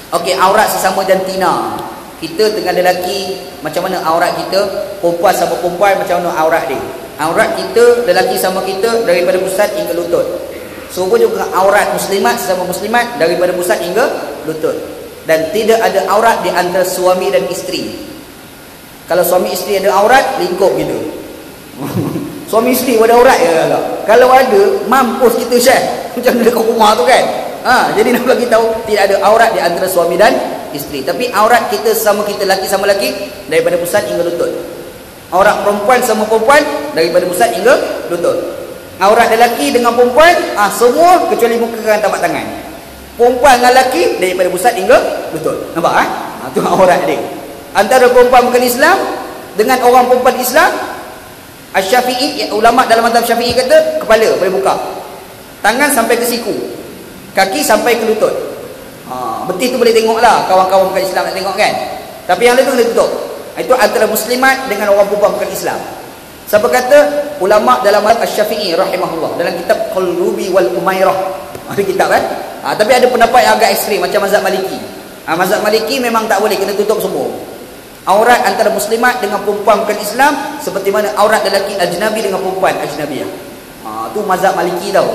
Okey, aurat sesama jantina. Kita dengan lelaki, macam mana aurat kita? Perempuan sama perempuan, macam mana aurat dia? Aurat kita, lelaki sama kita, daripada pusat hingga lutut. Semua juga aurat muslimat sesama muslimat, daripada pusat hingga lutut. Dan tidak ada aurat di antara suami dan isteri. Kalau suami isteri ada aurat, lingkup gitu. Suami isteri ada aurat ya. Kalau ada, mampus kita Syekh. Macam mana dekat rumah tu kan? Jadi nak bagi tahu tidak ada aurat di antara suami dan isteri. Tapi aurat kita sama kita, laki sama laki, daripada pusat hingga lutut. Aurat perempuan sama perempuan, daripada pusat hingga lutut. Aurat lelaki dengan perempuan, semua kecuali muka dengan tapak tangan. Perempuan dengan lelaki daripada pusat hingga lutut. Nampak tu aurat dia. Antara perempuan bukan Islam dengan orang perempuan Islam, Asy-Syafi'i, ulama dalam mazhab Syafi'i kata kepala boleh buka. Tangan sampai ke siku. Kaki sampai ke lutut. Betis tu boleh tengoklah, kawan-kawan bukan Islam nak tengok kan. Tapi yang lain tu kena tutup. Itu antara muslimat dengan orang perempuan bukan Islam. Siapa kata? Ulama dalam mazhab Asy-Syafi'i rahimahullah, dalam kitab Qulubi wal Umairah. Ada kitab kan? Tapi ada pendapat yang agak ekstrim macam mazhab Maliki. Mazhab Maliki memang tak boleh, kena tutup semua. Aurat antara muslimat dengan perempuan bukan Islam seperti mana aurat lelaki ajnabi dengan perempuan ajnabiyah. Tu mazhab Maliki tau.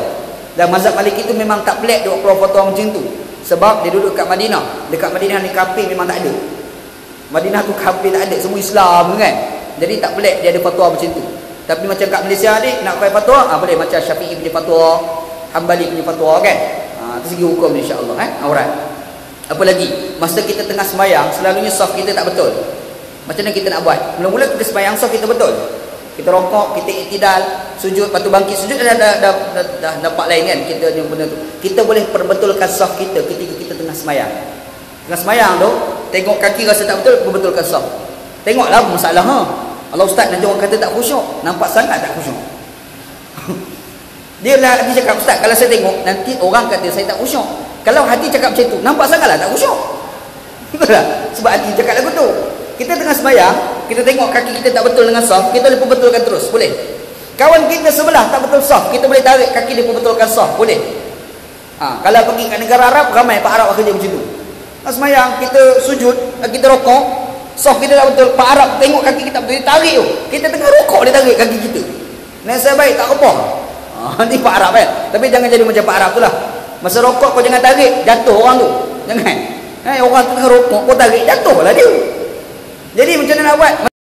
Dan mazhab Maliki tu memang tak pelik dia keluar fatwa macam tu. Sebab dia duduk kat Madinah. Dekat Madinah ni kafir memang tak ada. Madinah tu kafir tak ada, semua Islam kan. Jadi tak pelik dia ada fatwa macam tu. Tapi macam kat Malaysia ni nak pakai fatwa, boleh macam Syafi'i punya fatwa, Hanbali punya fatwa kan. Itu segi hukum insya-Allah aurat. Apa lagi? Masa kita tengah sembahyang, selalunya saf kita tak betul. Macam mana kita nak buat? Mula-mula kita sembahyang saf kita betul. Kita rokok, kita iktidal, sujud, lepas tu bangkit sujud, dah nampak lain kan kita yang benda tu. Kita boleh perbetulkan saf kita ketika kita tengah sembahyang. Tengah sembahyang tu, tengok kaki rasa tak betul, perbetulkan saf. Tengoklah masalah Allah ustaz nanti orang kata tak khusyuk. Nampak sangat tak khusyuk. Dia lah hati cakap, ustaz kalau saya tengok nanti orang kata saya tak khusyuk. Kalau hati cakap macam tu, nampak sangatlah tak khusyuk. Betul tak? Sebab hati cakap lagu tu. Kita tengah sembahyang, kita tengok kaki kita tak betul dengan saf, kita boleh betulkan terus, boleh. Kawan kita sebelah tak betul saf, kita boleh tarik kaki dia betulkan saf, boleh. Kalau pergi kat negara Arab, ramai Pak Arab kerja macam tu. Sembahyang, kita sujud, kita rokok, saf kita tak betul, Pak Arab tengok kaki kita betul, dia tarik tu. Kita tengah rokok, dia tarik kaki kita. Nasib baik tak apa. Nanti Pak Arab kan. Tapi jangan jadi macam Pak Arab tu lah. Masa rokok kau jangan tarik, jatuh orang tu. Jangan. Orang tengah rokok, kau tarik, jatuh lah dia. Jadi macam mana nak buat?